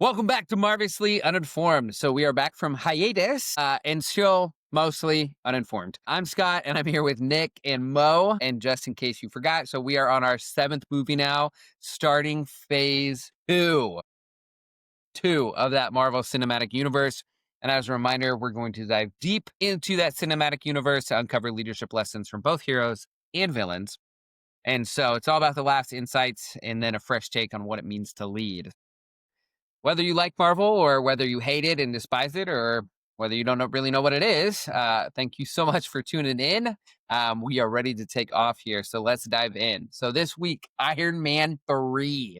Welcome back to Marvelously Uninformed. So we are back from hiatus and still mostly uninformed. I'm Scott and I'm here with Nick and Mo. And just in case you forgot, so we are on our seventh movie now, starting phase two of that Marvel Cinematic Universe. And as a reminder, we're going to dive deep into that cinematic universe to uncover leadership lessons from both heroes and villains. And so it's all about the last insights and then a fresh take on what it means to lead. Whether you like Marvel or whether you hate it and despise it or whether you don't really know what it is, thank you so much for tuning in. We are ready to take off here, so let's dive in. So this week, Iron Man 3.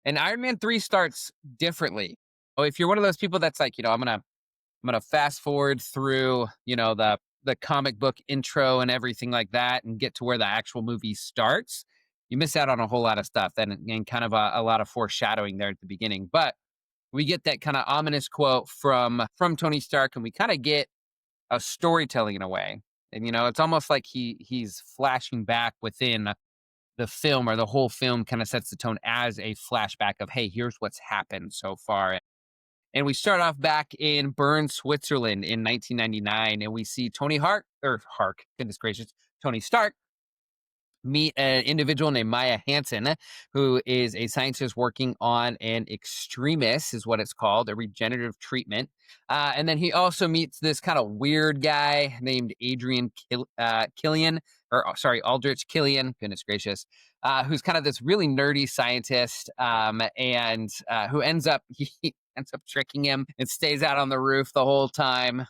And Iron Man 3 starts differently. Oh, if you're one of those people that's like, I'm gonna fast forward through, the comic book intro and everything like that and get to where the actual movie starts, you miss out on a whole lot of stuff and kind of a lot of foreshadowing there at the beginning. But we get that kind of ominous quote from Tony Stark, and we kind of get a storytelling in a way. And it's almost like he's flashing back within the film, or the whole film kind of sets the tone as a flashback of, hey, here's what's happened so far. And we start off back in Bern, Switzerland in 1999, and we see goodness gracious, Tony Stark meet an individual named Maya Hansen, who is a scientist working on an extremis, is what it's called, a regenerative treatment. And then he also meets this kind of weird guy named Aldrich Killian, goodness gracious, who's kind of this really nerdy scientist, and who ends up tricking him and stays out on the roof the whole time.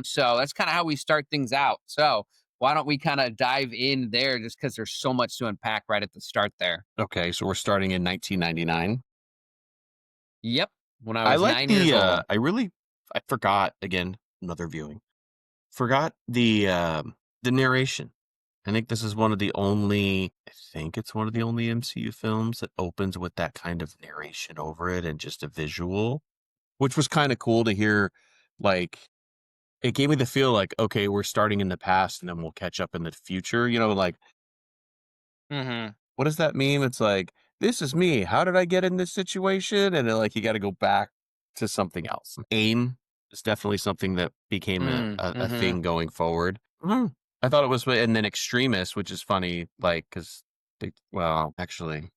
So that's kind of how we start things out. So why don't we kind of dive in there, just because there's so much to unpack right at the start there. Okay, so we're starting in 1999. Yep. When I I was like 9 years old. I forgot, again, another viewing. Forgot the narration. I think it's one of the only MCU films that opens with that kind of narration over it and just a visual, which was kind of cool to hear. Like, it gave me the feel like, okay, we're starting in the past and then we'll catch up in the future. Mm-hmm. What does that mean? It's like, this is me. How did I get in this situation? And then, like, you got to go back to something else. AIM is definitely something that became a Mm-hmm. thing going forward. I thought it was, and then Extremis, which is funny, like, because actually,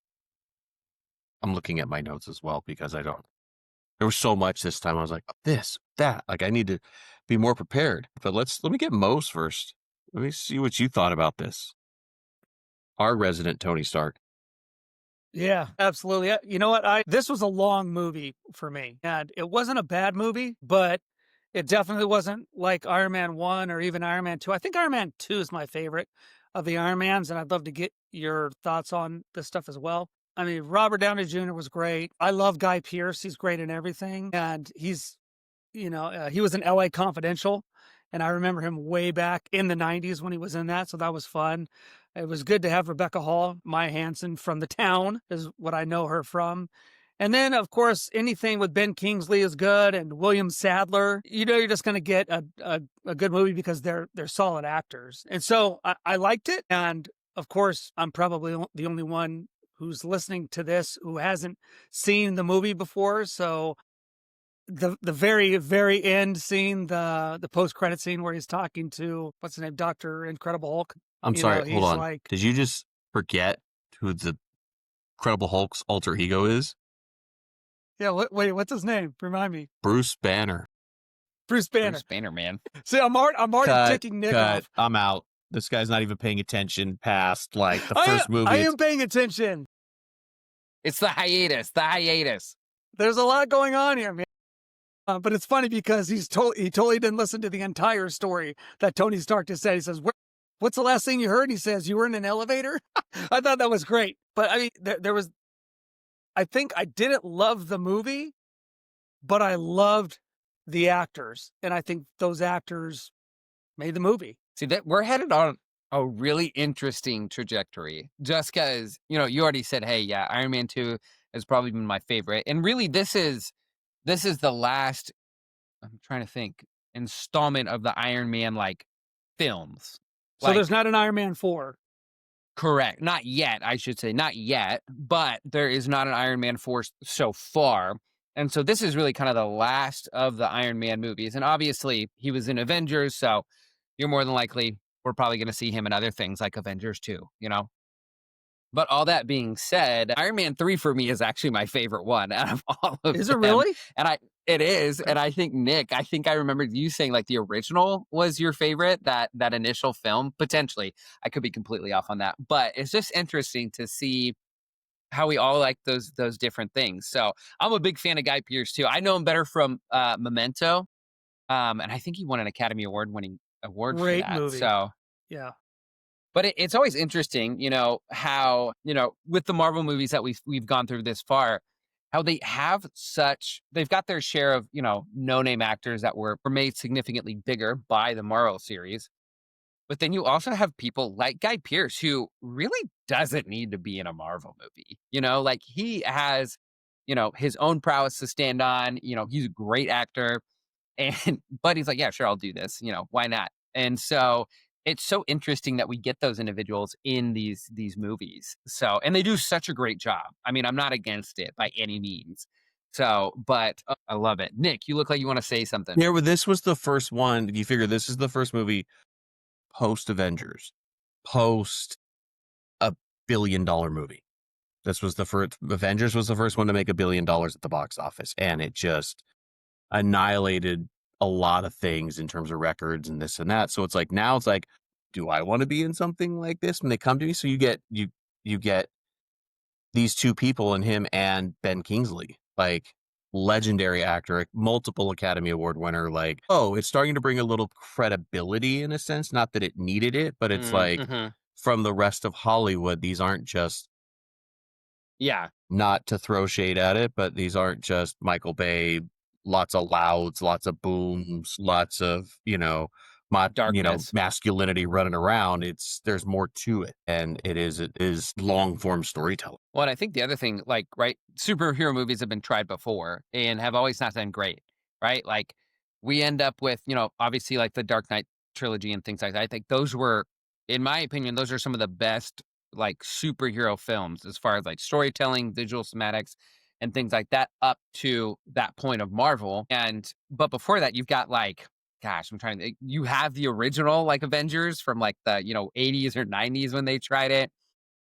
I'm looking at my notes as well because there was so much this time. I was like, this, that, like, I need to be more prepared. But let me get Mo's first. Let me see what you thought about this. Our resident Tony Stark. Yeah, absolutely. You know what? This was a long movie for me, and it wasn't a bad movie, but it definitely wasn't like Iron Man 1 or even Iron Man 2. I think Iron Man 2 is my favorite of the Iron Mans, and I'd love to get your thoughts on this stuff as well. I mean, Robert Downey Jr. was great. I love Guy Pearce. He's great in everything, and he was in LA Confidential, and I remember him way back in the 90s when he was in that, so that was fun. It was good to have Rebecca Hall, Maya Hansen from The Town is what I know her from. And then, of course, anything with Ben Kingsley is good, and William Sadler. You're just going to get a good movie because they're solid actors. And so I liked it, and of course, I'm probably the only one who's listening to this who hasn't seen the movie before, so the very, very end scene, the post-credit scene where he's talking to, what's his name, Dr. Incredible Hulk. I'm sorry, hold on. Like, did you just forget who the Incredible Hulk's alter ego is? Yeah, wait, what's his name? Remind me. Bruce Banner. Bruce Banner. Bruce Banner, man. See, I'm already ticking Nick off. I'm out. This guy's not even paying attention past, like, the first movie. I am paying attention. It's the hiatus. There's a lot going on here, man. But it's funny because he totally didn't listen to the entire story that Tony Stark just said. He says, what's the last thing you heard? He says, you were in an elevator? I thought that was great. But I mean, I think I didn't love the movie, but I loved the actors. And I think those actors made the movie. See, that we're headed on a really interesting trajectory, just because, you already said, hey, yeah, Iron Man 2 has probably been my favorite. And really, this is the last, I'm trying to think, installment of the Iron Man, like, films. So there's not an Iron Man 4. Correct. Not yet, I should say. Not yet. But there is not an Iron Man 4 so far. And so this is really kind of the last of the Iron Man movies. And obviously, he was in Avengers, so you're more than likely we're probably going to see him in other things like Avengers 2, you know? But all that being said, Iron Man 3 for me is actually my favorite one out of all of Is it them. really? And it is. Okay. And I think Nick, I think I remembered you saying like the original was your favorite, that initial film. Potentially. I could be completely off on that. But it's just interesting to see how we all like those different things. So I'm a big fan of Guy Pearce too. I know him better from Memento. And I think he won an Academy Award winning award for Great that. movie. So Yeah. but it's always interesting, how, with the Marvel movies that we've gone through this far, how they've got their share of, no-name actors that were made significantly bigger by the Marvel series. But then you also have people like Guy Pearce, who really doesn't need to be in a Marvel movie. Like he has, his own prowess to stand on. He's a great actor. And but he's like, yeah, sure, I'll do this. Why not? And so it's so interesting that we get those individuals in these movies. So and they do such a great job. I mean, I'm not against it by any means. So, but I love it. Nick, you look like you want to say something. Yeah, well, this was the first one. You figure this is the first movie post Avengers, post a $1 billion movie. This was the first. Avengers was the first one to make $1 billion at the box office, and it just annihilated a lot of things in terms of records and this and that. So it's like now it's like, do I want to be in something like this when they come to me? So you get these two people, and him and Ben Kingsley, like legendary actor, multiple Academy Award winner. Like, oh, it's starting to bring a little credibility in a sense. Not that it needed it, but it's like Mm-hmm. from the rest of Hollywood, these aren't just, Yeah, not to throw shade at it, but these aren't just Michael Bay, lots of louds, lots of booms, lots of, darkness. masculinity running around. There's more to it. And it is long form storytelling. Well, and I think the other thing, like, right, superhero movies have been tried before and have always not done great, right? Like, we end up with, obviously like the Dark Knight trilogy and things like that. I think those were, in my opinion, those are some of the best, like, superhero films as far as like storytelling, visual schematics, and things like that up to that point of Marvel. But before that, you've got like, gosh, you have the original like Avengers from like the, 80s or 90s when they tried it.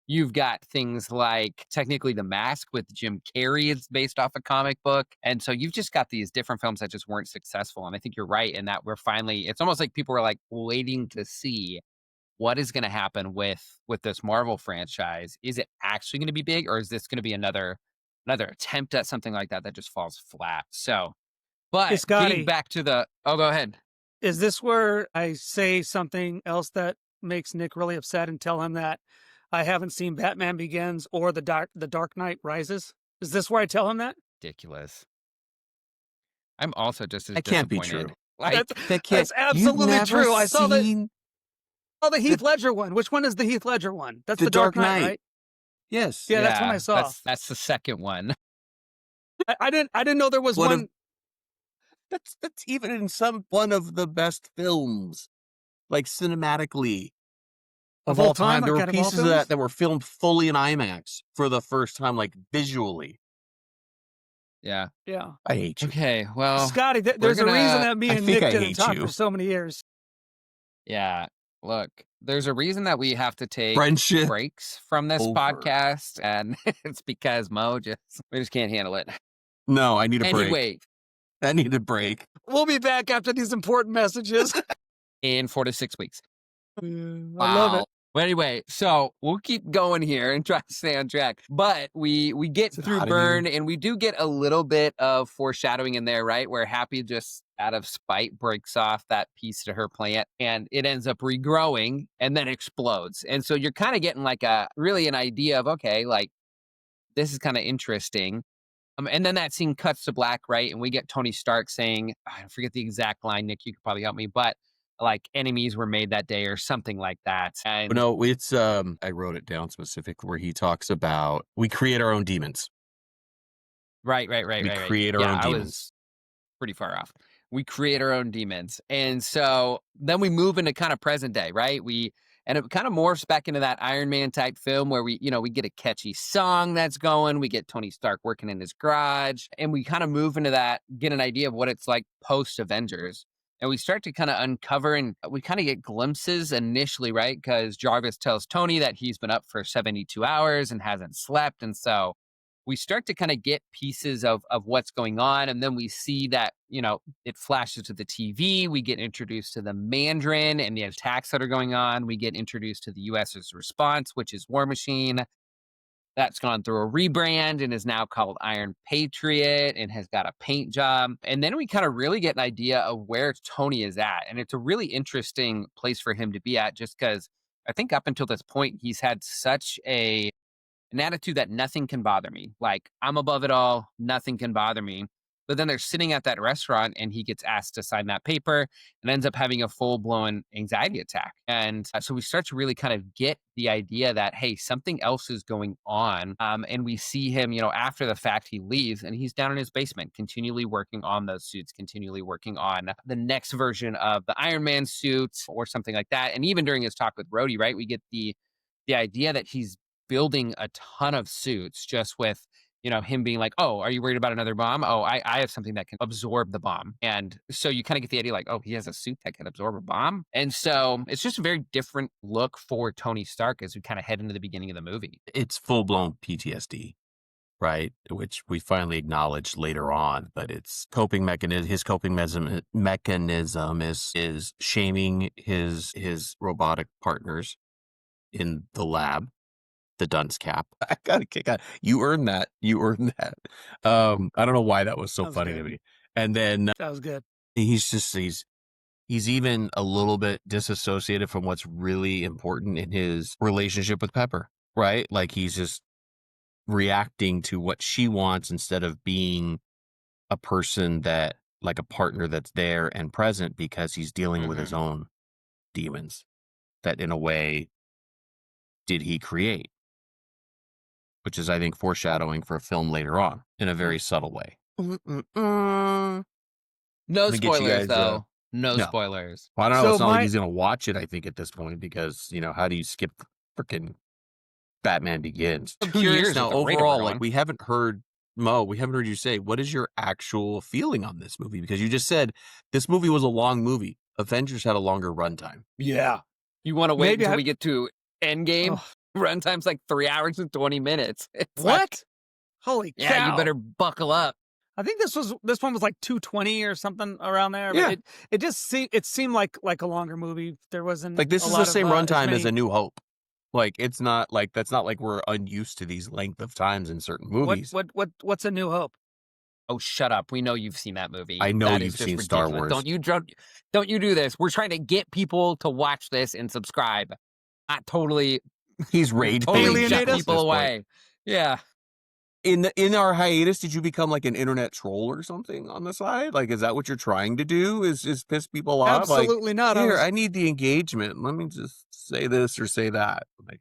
You've got things like technically The Mask with Jim Carrey is based off a comic book. And so you've just got these different films that just weren't successful. And I think you're right in that it's almost like people were like waiting to see what is going to happen with this Marvel franchise. Is it actually going to be big, or is this going to be another attempt at something like that just falls flat? So, Hey, but getting Scotty, back to go ahead. is this where I say something else that makes Nick really upset and tell him that I haven't seen Batman Begins or The Dark Knight Rises? Is this where I tell him that? Ridiculous. I'm also just as That can't be disappointed. true. Like, That's absolutely true. I saw the Heath the- Ledger one. Which one is the Heath Ledger one? That's The the Dark Dark Knight, Knight. right? Yes. Yeah, that's one I saw. That's the second one. I didn't know there was One of- one. That's even in one of the best films, like cinematically of all time. There were Like, out of all pieces of films? that were filmed fully in IMAX for the first time, like visually. Yeah. Yeah. I hate you. Okay. Well, Scotty, there's a reason that me I and think Nick I didn't hate talk you. for so many years. yeah. Look, there's a reason that we have to take Friendship breaks from this over. podcast, and it's because we just can't handle it. No, I need a break. Anyway, I need a break. We'll be back after these important messages. in 4 to 6 weeks. I love it. But anyway, so we'll keep going here and try to stay on track. But we get Is it through hot in Burn, here? and we do get a little bit of foreshadowing in there, right? Where Happy just out of spite breaks off that piece to her plant, and it ends up regrowing and then explodes. And so you're kind of getting like an idea of, okay, like this is kind of interesting. And then that scene cuts to black, right? And we get Tony Stark saying, I forget the exact line, Nick, you could probably help me, but like enemies were made that day or something like that. And No, it's I wrote it down specific where he talks about we create our own demons. right. We create our own I demons. was pretty far off. We create our own demons. And so then we move into kind of present day, right? And it kind of morphs back into that Iron Man type film where we get a catchy song that's going. We get Tony Stark working in his garage, and we kind of move into that, get an idea of what it's like post Avengers. And we start to kind of uncover, and we kind of get glimpses initially, right? Because Jarvis tells Tony that he's been up for 72 hours and hasn't slept. And so we start to kind of get pieces of what's going on. And then we see that, it flashes to the TV. We get introduced to the Mandarin and the attacks that are going on. We get introduced to the US's response, which is War Machine. That's gone through a rebrand and is now called Iron Patriot and has got a paint job. And then we kind of really get an idea of where Tony is at. And it's a really interesting place for him to be at, just because I think up until this point, he's had such an attitude that nothing can bother me. Like, I'm above it all, nothing can bother me. But then they're sitting at that restaurant and he gets asked to sign that paper and ends up having a full blown anxiety attack. And so we start to really kind of get the idea that, hey, something else is going on. And we see him, after the fact, he leaves and he's down in his basement, continually working on those suits, continually working on the next version of the Iron Man suit or something like that. And even during his talk with Rhodey, right, we get the idea that he's building a ton of suits just with him being like, oh, are you worried about another bomb? Oh, I have something that can absorb the bomb. And so you kind of get the idea like, oh, he has a suit that can absorb a bomb. And so it's just a very different look for Tony Stark as we kind of head into the beginning of the movie. It's full-blown PTSD, right? Which we finally acknowledge later on, but it's coping mechanism. His coping mechanism is shaming his robotic partners in the lab, the dunce cap. I got a kick out. You earned that. I don't know why that was so That was funny good. to me. And then That was good. he's even a little bit disassociated from what's really important in his relationship with Pepper, right? Like he's just reacting to what she wants instead of being a person that, like a partner that's there and present, because he's dealing with his own demons that in a way did he create, which is, I think, foreshadowing for a film later on in a very subtle way. No Let me get you spoilers, guys, though. No no. spoilers. Well, I don't know. So It's not like my- he's going to watch it, I think, at this point, because, how do you skip freaking Batman Begins? I'm 2 curious years now, at the rate overall, we're like, going. we haven't heard you say, what is your actual feeling on this movie? Because you just said this movie was a long movie. Avengers had a longer runtime. Yeah. You want to wait Maybe until I- we get to Endgame? Oh, Runtime's like 3 hours and 20 minutes. It's what? like, Holy cow! yeah, you better buckle up. I think this one was like 220 or something around there. Yeah. But it just seemed like a longer movie. There wasn't Like, this a is lot the of, same as runtime as many- A New Hope. Like, it's not like, that's not like we're unused to these length of times in certain movies. What's A New Hope? Oh, shut up. We know you've seen that movie. I know That you've is just seen Star ridiculous. Wars. Don't you do this. We're trying to get people to watch this and subscribe. Not totally He's rage totally Alienate shut us? people away. Yeah. In our hiatus, did you become like an internet troll or something on the side? Like, is that what you're trying to do? Is piss people off? Absolutely like, not. Here, I need the engagement. Let me just say this or say that. Like,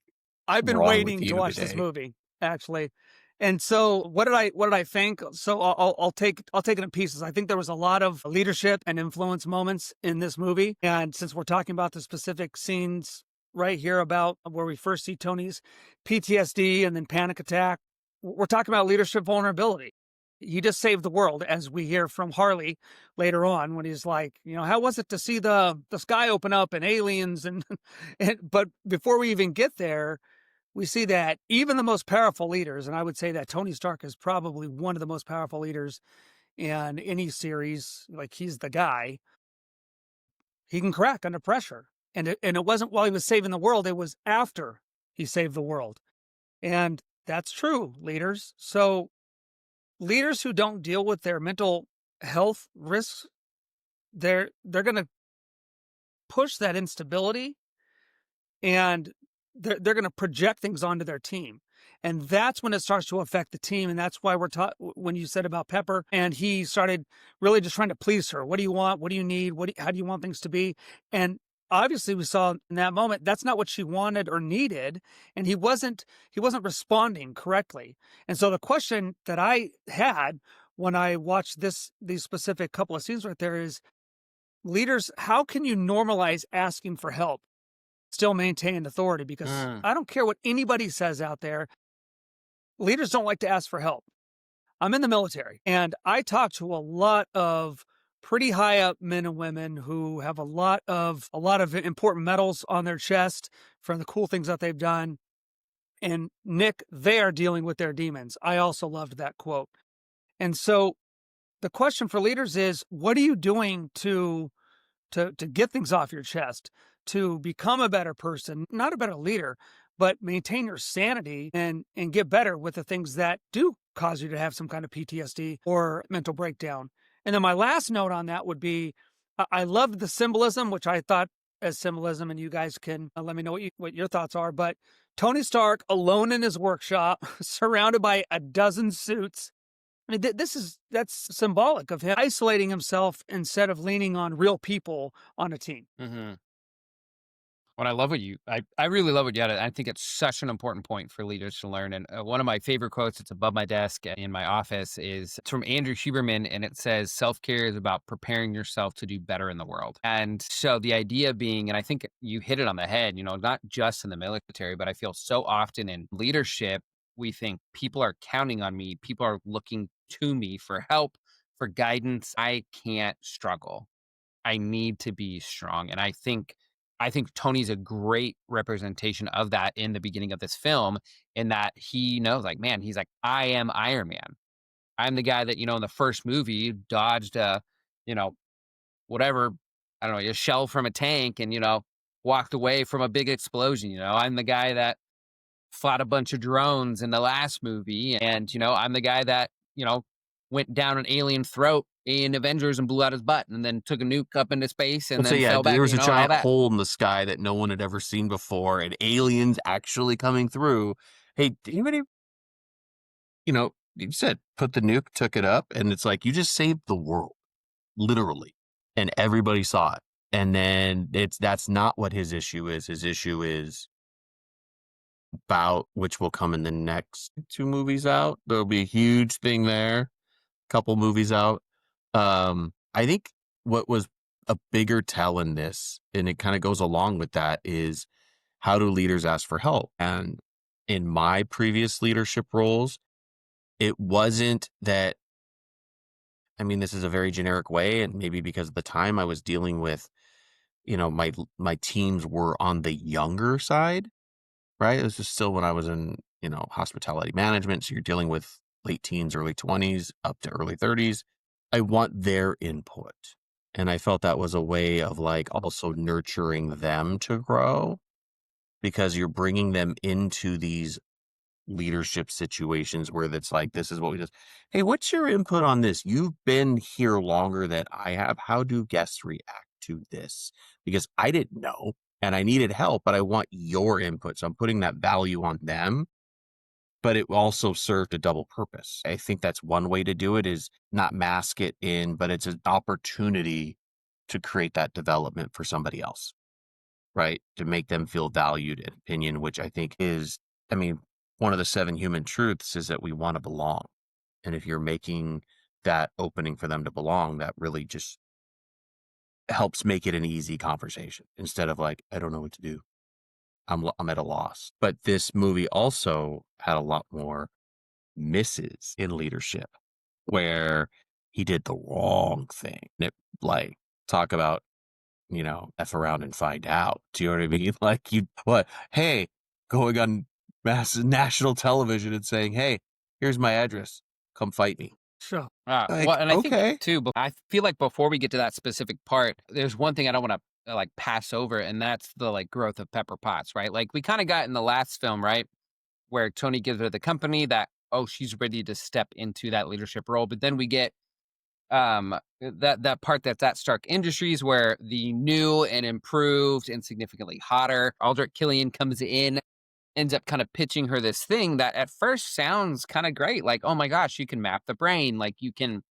I've been wrong with waiting you to watch this today? movie, actually. And so what did I think? So I'll take it in pieces. I think there was a lot of leadership and influence moments in this movie. And since we're talking about the specific scenes right here about where we first see Tony's PTSD and then panic attack, we're talking about leadership vulnerability. He just saved the world, as we hear from Harley later on when he's like, how was it to see the sky open up and aliens and but before we even get there, we see that even the most powerful leaders, and I would say that Tony Stark is probably one of the most powerful leaders in any series, like he's the guy, he can crack under pressure. And it wasn't while he was saving the world, it was after he saved the world. And that's true, leaders. So leaders who don't deal with their mental health risks, they're going to push that instability, and they're going to project things onto their team. And that's when it starts to affect the team. And that's why we're taught, when you said about Pepper, and he started really just trying to please her. What do you want? What do you need? How do you want things to be? And obviously we saw in that moment, that's not what she wanted or needed. And he wasn't responding correctly. And so the question that I had when I watched these specific couple of scenes right there is, leaders, how can you normalize asking for help? still maintain authority, because Mm. I don't care what anybody says out there. Leaders don't like to ask for help. I'm in the military, and I talk to a lot of pretty high up men and women who have a lot of important medals on their chest from the cool things that they've done. And Nick, they are dealing with their demons. I also loved that quote. And so the question for leaders is, what are you doing to get things off your chest, to become a better person, not a better leader, but maintain your sanity and get better with the things that do cause you to have some kind of PTSD or mental breakdown. And then my last note on that would be, I loved the symbolism, which I thought as symbolism, and you guys can let me know what your thoughts are. But Tony Stark alone in his workshop, surrounded by a dozen suits. I mean, that's symbolic of him isolating himself instead of leaning on real people on a team. Hmm. What I love what I really love what you added. I think it's such an important point for leaders to learn. And one of my favorite quotes, it's above my desk in my office, is it's from Andrew Huberman. And it says, self care is about preparing yourself to do better in the world. And so the idea being, and I think you hit it on the head, not just in the military, but I feel so often in leadership, we think people are counting on me, people are looking to me for help, for guidance. I can't struggle. I need to be strong. And I think Tony's a great representation of that in the beginning of this film, in that he knows, like, man, he's like, I am Iron Man. I'm the guy that, in the first movie dodged you know, whatever, I don't know, a shell from a tank and, walked away from a big explosion. I'm the guy that fought a bunch of drones in the last movie. And, I'm the guy that, went down an alien throat in Avengers and blew out his butt and then took a nuke up into space and Let's say, then yeah, fell back, there was a and all giant that. hole in the sky that no one had ever seen before, and aliens actually coming through. Hey, did anybody, you said put the nuke, took it up, and it's like you just saved the world, literally, and everybody saw it. And then that's not what his issue is. His issue is about, which will come in the next two movies out. There'll be a huge thing there. Couple movies out. I think what was a bigger tell in this, and it kind of goes along with that, is how do leaders ask for help? And in my previous leadership roles, it wasn't that, I mean, this is a very generic way, and maybe because of the time I was dealing with, my teams were on the younger side, right? This is still when I was in, hospitality management. So you're dealing with late teens, early 20s, up to early 30s. I want their input. And I felt that was a way of like also nurturing them to grow, because you're bringing them into these leadership situations where it's like, this is what we just, hey, what's your input on this? You've been here longer than I have. How do guests react to this? Because I didn't know and I needed help, but I want your input. So I'm putting that value on them, but it also served a double purpose. I think that's one way to do it, is not mask it in, but it's an opportunity to create that development for somebody else, right? To make them feel valued and opinion, which I think is, I mean, one of the 7 human truths is that we want to belong. And if you're making that opening for them to belong, that really just helps make it an easy conversation instead of like, I don't know what to do. I'm at a loss. But this movie also had a lot more misses in leadership where he did the wrong thing. And it, like, talk about, F around and find out. Do you know what I mean? Like, hey, going on national television and saying, hey, here's my address. Come fight me. Sure. Well, Like, and I think okay. too, but I feel like before we get to that specific part, there's one thing I don't want to like pass over, and that's the like growth of Pepper Potts, right? Like we kind of got in the last film, right, where Tony gives her the company that, oh, she's ready to step into that leadership role, but then we get that part that's at Stark Industries where the new and improved and significantly hotter Aldrich Killian comes in, ends up kind of pitching her this thing that at first sounds kind of great, like, oh my gosh, you can map the brain, like you can,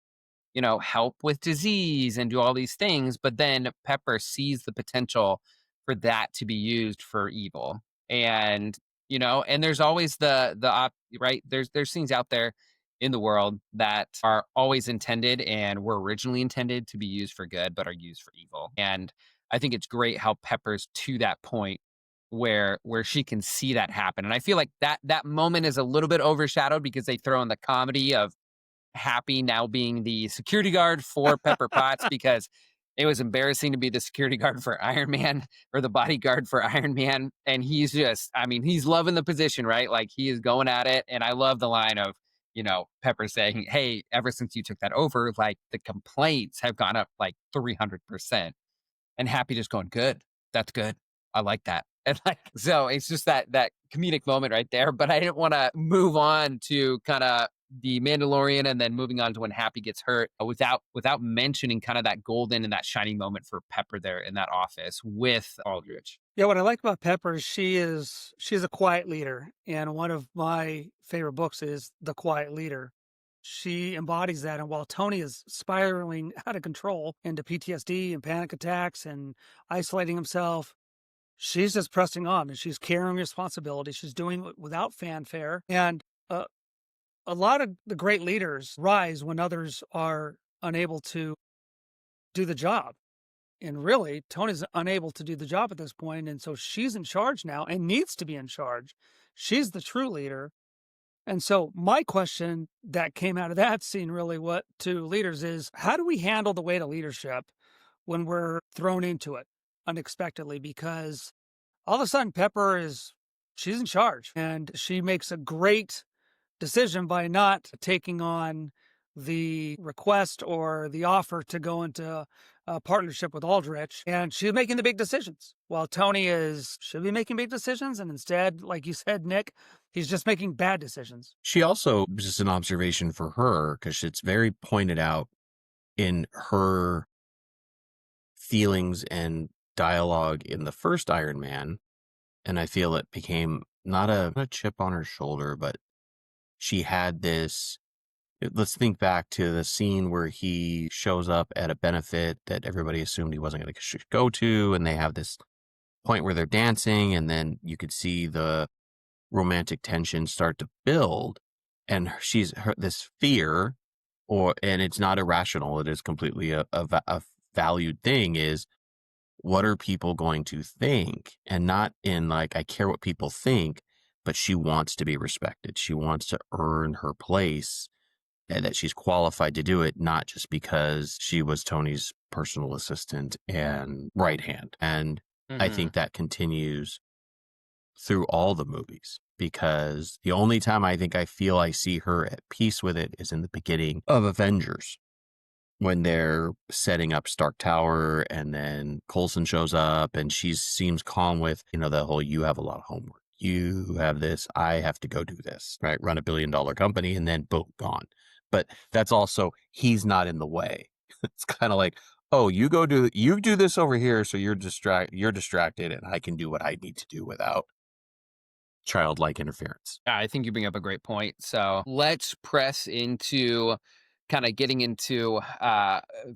help with disease and do all these things. But then Pepper sees the potential for that to be used for evil. And, and there's always right. There's things out there in the world that are always intended and were originally intended to be used for good, but are used for evil. And I think it's great how Pepper's to that point where she can see that happen. And I feel like that moment is a little bit overshadowed because they throw in the comedy of Happy now being the security guard for Pepper Potts because it was embarrassing to be the security guard for Iron Man or the bodyguard for Iron Man. And he's just, I mean, he's loving the position, right? Like he is going at it. And I love the line of, Pepper saying, "Hey, ever since you took that over, like the complaints have gone up like 300%." And Happy just going, "Good. That's good. I like that." And like, so it's just that comedic moment right there. But I didn't want to move on to kind of the Mandalorian and then moving on to when Happy gets hurt without mentioning kind of that golden and that shining moment for Pepper there in that office with Aldrich. Yeah, what I like about Pepper is she's a quiet leader, and one of my favorite books is The Quiet Leader. She embodies that, and while Tony is spiraling out of control into PTSD and panic attacks and isolating himself, she's just pressing on and she's carrying responsibility. She's doing it without fanfare, and a lot of the great leaders rise when others are unable to do the job. And really, Tony's unable to do the job at this point, and so she's in charge now and needs to be in charge. She's the true leader. And so my question that came out of that scene really what to leaders is how do we handle the weight of leadership when we're thrown into it unexpectedly? Because all of a sudden she's in charge and she makes a great decision by not taking on the request or the offer to go into a partnership with Aldrich, and she's making the big decisions. While should be making big decisions, and instead, like you said, Nick, he's just making bad decisions. She also, just an observation for her, because it's very pointed out in her feelings and dialogue in the first Iron Man, and I feel it became not a chip on her shoulder, but she had this. Let's think back to the scene where he shows up at a benefit that everybody assumed he wasn't going to go to, and they have this point where they're dancing, and then you could see the romantic tension start to build, and this fear, and it's not irrational, it is completely a valued thing, is what are people going to think? And not in like, I care what people think, but she wants to be respected. She wants to earn her place and that she's qualified to do it, not just because she was Tony's personal assistant and right hand. And I Mm-hmm. think that continues through all the movies, because the only time I think I feel I see her at peace with it is in the beginning of Avengers, when they're setting up Stark Tower, and then Coulson shows up and she seems calm with, the whole, you have a lot of homework. You have this, I have to go do this, right? Run $1 billion company, and then boom, gone. But that's also, he's not in the way. It's kind of like, oh, you do this over here, so you're distracted, and I can do what I need to do without childlike interference. Yeah, I think you bring up a great point. So let's press into kind of getting into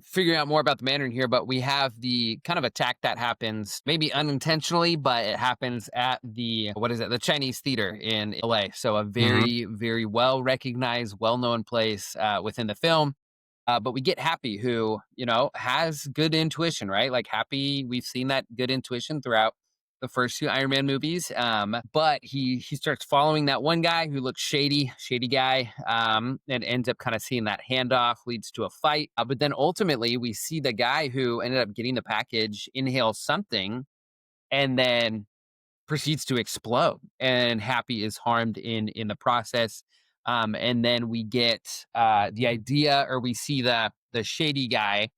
figuring out more about the Mandarin here. But we have the kind of attack that happens maybe unintentionally, but it happens at the Chinese theater in LA. So a very, very well recognized, well known place within the film. But we get Happy, who, has good intuition, right? Like Happy, we've seen that good intuition throughout the first two Iron Man movies. But he starts following that one guy who looks shady guy, and ends up kind of seeing that handoff, leads to a fight. But then ultimately, we see the guy who ended up getting the package inhale something and then proceeds to explode, and Happy is harmed in the process. And then we get the idea, or we see the shady guy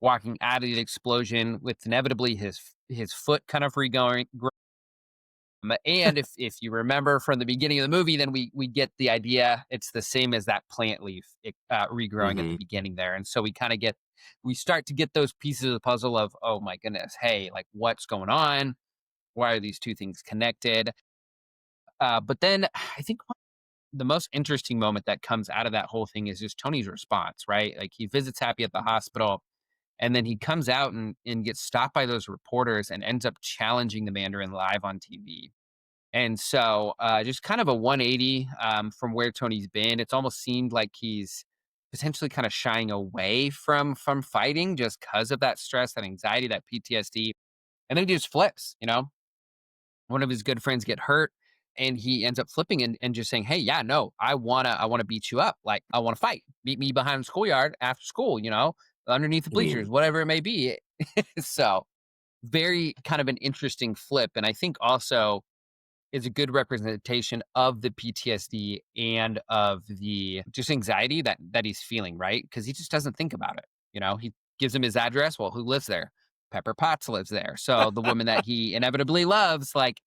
walking out of the explosion with inevitably his foot kind of regrowing. And if you remember from the beginning of the movie, then we get the idea. It's the same as that plant leaf regrowing at the beginning there, and so we start to get those pieces of the puzzle of, oh my goodness, hey, like what's going on? Why are these two things connected? But then I think the most interesting moment that comes out of that whole thing is just Tony's response, right? Like he visits Happy at the hospital, and then he comes out and gets stopped by those reporters and ends up challenging the Mandarin live on TV. And so just kind of a 180 from where Tony's been. It's almost seemed like he's potentially kind of shying away from fighting just because of that stress, that anxiety, that PTSD. And then he just flips, one of his good friends get hurt, and he ends up flipping and just saying, "Hey, yeah, no, I wanna beat you up. Like, I wanna fight. Meet me behind the schoolyard after school, underneath the I mean, bleachers, whatever it may be." So, very kind of an interesting flip, and I think also is a good representation of the PTSD and of the just anxiety that he's feeling, right? Because he just doesn't think about it. He gives him his address. Well, who lives there? Pepper Potts lives there. So the woman that he inevitably loves, like,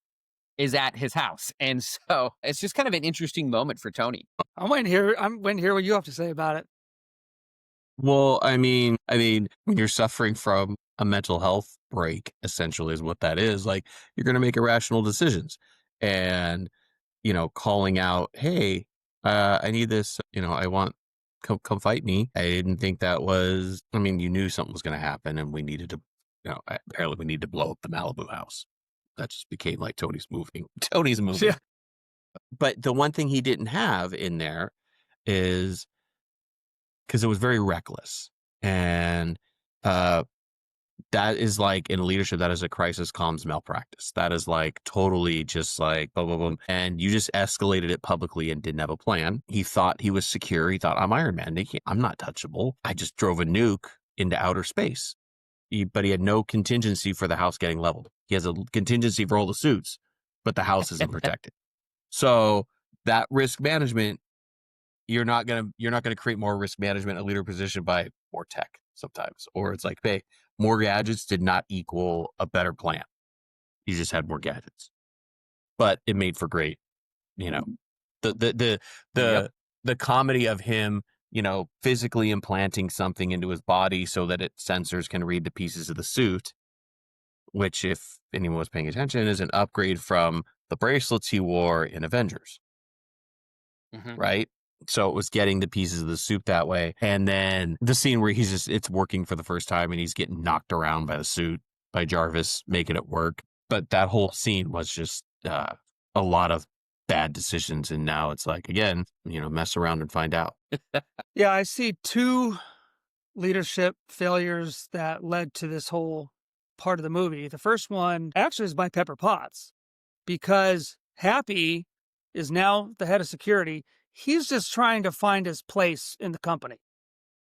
is at his house. And so it's just kind of an interesting moment for Tony. I'm waiting to hear what you have to say about it. well, when you're suffering from a mental health break, essentially is what that is. Like, you're going to make irrational decisions, and calling out, "Hey, I need this. I want come fight me." I didn't think that was. I mean, you knew something was going to happen, and we needed to. Apparently, we need to blow up the Malibu house. That just became like Tony's moving. Tony's moving. Yeah. But the one thing he didn't have in there is because it was very reckless. And that is like in leadership, that is a crisis comms malpractice. That is like totally just like blah, blah, blah. And you just escalated it publicly and didn't have a plan. He thought he was secure. He thought, I'm Iron Man. I'm not touchable. I just drove a nuke into outer space. But he had no contingency for the house getting leveled. He has a contingency for all the suits, but the house isn't protected. So that risk management, you're not gonna create more risk management in a leader position by more tech sometimes. Or it's like, hey, more gadgets did not equal a better plan. You just had more gadgets. But it made for great, the Yep. the comedy of him, physically implanting something into his body so that its sensors can read the pieces of the suit, which, if anyone was paying attention, is an upgrade from the bracelets he wore in Avengers. Mhm. Right? So it was getting the pieces of the suit that way. And then the scene where it's working for the first time and he's getting knocked around by the suit, by Jarvis, making it work. But that whole scene was just a lot of bad decisions. And now it's like, again, mess around and find out. Yeah, I see two leadership failures that led to this whole part of the movie. The first one actually is by Pepper Potts, because Happy is now the head of security. He's just trying to find his place in the company.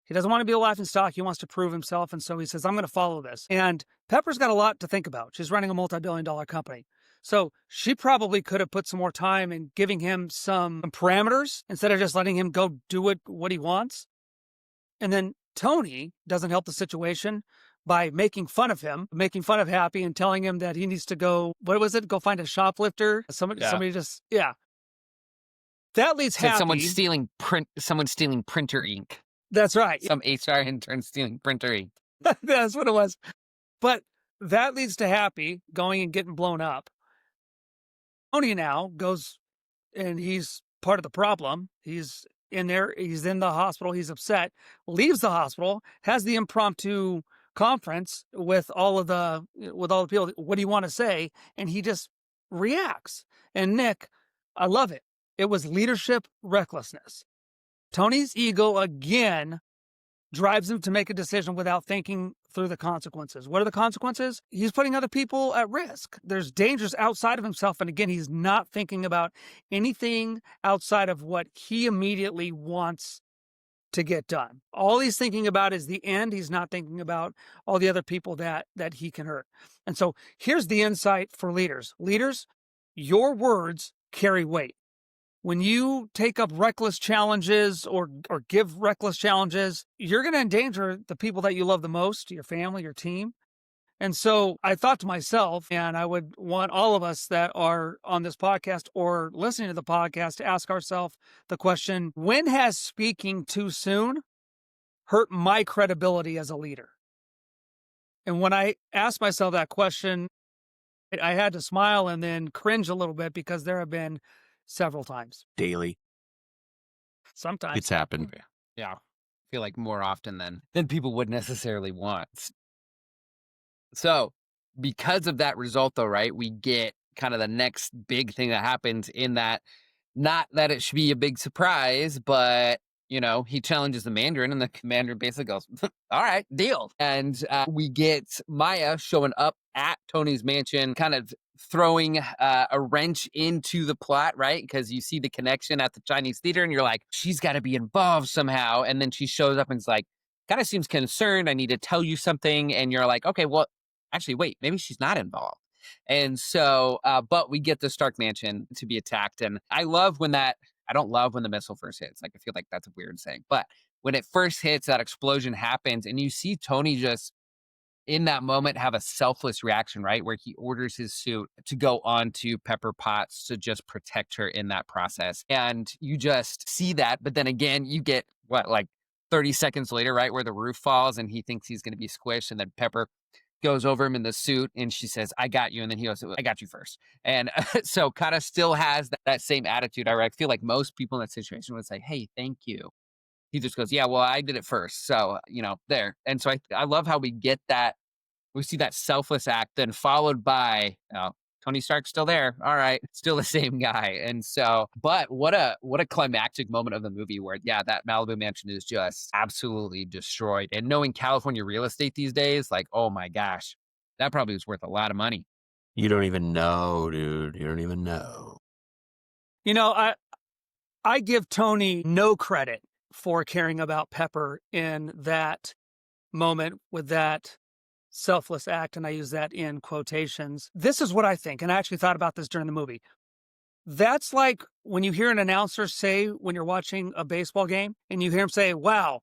He doesn't want to be a laughingstock. He wants to prove himself. And so he says, I'm going to follow this. And Pepper's got a lot to think about. She's running a multi-billion-dollar company. So she probably could have put some more time in giving him some parameters instead of just letting him go do what he wants. And then Tony doesn't help the situation by making fun of him, making fun of Happy, and telling him that he needs to go, what was it? Go find a shoplifter. Somebody just, yeah. That leads Said Happy. someone's stealing printer ink. That's right. Some HR intern stealing printer ink. That's what it was. But that leads to Happy going and getting blown up. Tony now goes, and he's part of the problem. He's in there. He's in the hospital. He's upset. Leaves the hospital. Has the impromptu conference with all the people. What do you want to say? And he just reacts. And Nick, I love it. It was leadership recklessness. Tony's ego again drives him to make a decision without thinking through the consequences. What are the consequences? He's putting other people at risk. There's dangers outside of himself. And again, he's not thinking about anything outside of what he immediately wants to get done. All he's thinking about is the end. He's not thinking about all the other people that he can hurt. And so here's the insight for leaders. Leaders, your words carry weight. When you take up reckless challenges or give reckless challenges, you're going to endanger the people that you love the most, your family, your team. And so I thought to myself, and I would want all of us that are on this podcast or listening to the podcast to ask ourselves the question, when has speaking too soon hurt my credibility as a leader? And when I asked myself that question, I had to smile and then cringe a little bit, because there have been several times. Daily. Sometimes. It's happened. Yeah. I feel like more often than people would necessarily want. So because of that result, though, right, we get kind of the next big thing that happens in that, not that it should be a big surprise, but, he challenges the Mandarin, and the Mandarin basically goes, all right, deal. And we get Maya showing up at Tony's mansion, kind of throwing a wrench into the plot, right? Because you see the connection at the Chinese theater and you're like, she's got to be involved somehow. And then she shows up and is like, kind of seems concerned. I need to tell you something. And you're like, okay, well, actually, wait, maybe she's not involved. And so, but we get the Stark Mansion to be attacked. And I love when I don't love when the missile first hits. Like, I feel like that's a weird saying. But when it first hits, that explosion happens. And you see Tony just in that moment have a selfless reaction, right? Where he orders his suit to go on to Pepper Potts to just protect her in that process. And you just see that. But then again, you get what, like 30 seconds later, right? Where the roof falls and he thinks he's going to be squished. And then Pepper goes over him in the suit and she says, I got you. And then he goes, I got you first. And so kind of still has that same attitude. I feel like most people in that situation would say, hey, thank you. He just goes, yeah, well, I did it first. So, there. And so I love how we get that. We see that selfless act, then followed by Tony Stark's still there. All right, still the same guy. And so, but what a climactic moment of the movie where, yeah, that Malibu mansion is just absolutely destroyed. And knowing California real estate these days, like, oh my gosh, that probably was worth a lot of money. You don't even know, dude. You don't even know. I give Tony no credit for caring about Pepper in that moment with that selfless act, and I use that in quotations. This is what I think, and I actually thought about this during the movie. That's like when you hear an announcer say when you're watching a baseball game and you hear him say, wow,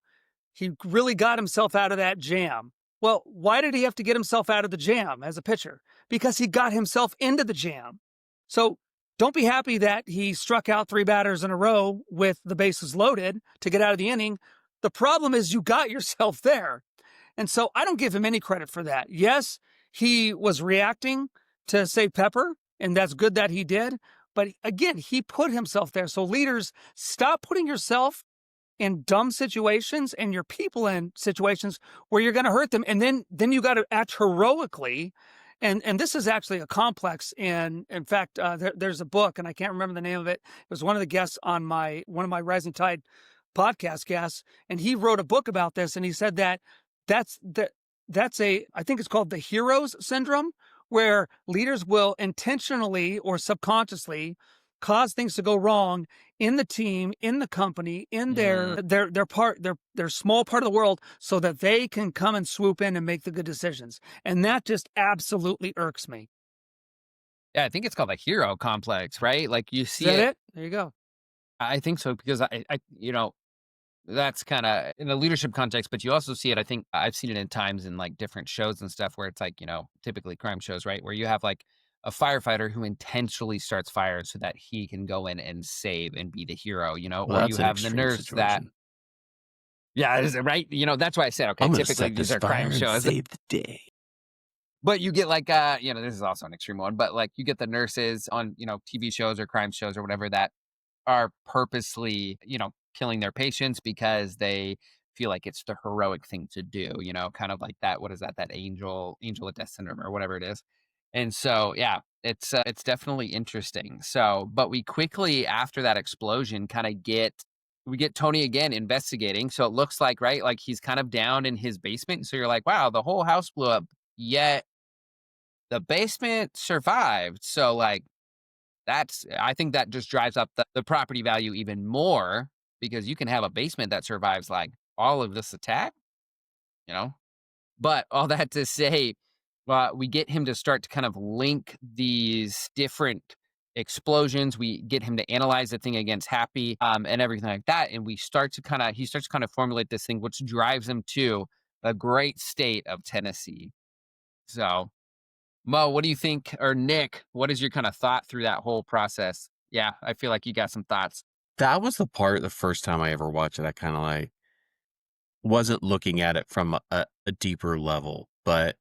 he really got himself out of that jam. Well, why did he have to get himself out of the jam as a pitcher? Because he got himself into the jam. So don't be happy that he struck out 3 batters in a row with the bases loaded to get out of the inning. The problem is you got yourself there. And so I don't give him any credit for that. Yes, he was reacting to save Pepper, and that's good that he did. But again, he put himself there. So leaders, stop putting yourself in dumb situations and your people in situations where you're going to hurt them. And then you got to act heroically. And this is actually a complex. And in fact, there's a book, and I can't remember the name of it. It was one of the guests on one of my Rising Tide podcast guests, and he wrote a book about this. And he said that I think it's called the heroes syndrome, where leaders will intentionally or subconsciously cause things to go wrong in the team, in the company, in their small part of the world, so that they can come and swoop in and make the good decisions. And that just absolutely irks me. Yeah, I think it's called a hero complex, right? Like you see Is that it? There you go. I think so, because that's kind of in the leadership context, but you also see it. I think I've seen it in times in like different shows and stuff where it's like, typically crime shows, right? Where you have like a firefighter who intentionally starts fires so that he can go in and save and be the hero, Well, or you have the nurse situation. yeah, is it right? That's why I said, okay, I'm gonna typically set these this are crime fire and shows. save the day. But you get like, this is also an extreme one, but like you get the nurses on, TV shows or crime shows or whatever that are purposely, killing their patients because they feel like it's the heroic thing to do, kind of like that. What is that? That angel of death syndrome or whatever it is. And so, yeah, it's definitely interesting. So, but we quickly after that explosion kind of we get Tony again investigating. So it looks like, right, like he's kind of down in his basement. So you're like, wow, the whole house blew up, yet the basement survived. So like, I think that just drives up the property value even more, because you can have a basement that survives like all of this attack, you know? But all that to say, we get him to start to kind of link these different explosions. We get him to analyze the thing against Happy, and everything like that. And he starts to kind of formulate this thing, which drives him to the great state of Tennessee. So, Mo, what do you think? Or Nick, what is your kind of thought through that whole process? Yeah, I feel like you got some thoughts. That was the first time I ever watched it. I kind of like wasn't looking at it from a deeper level, but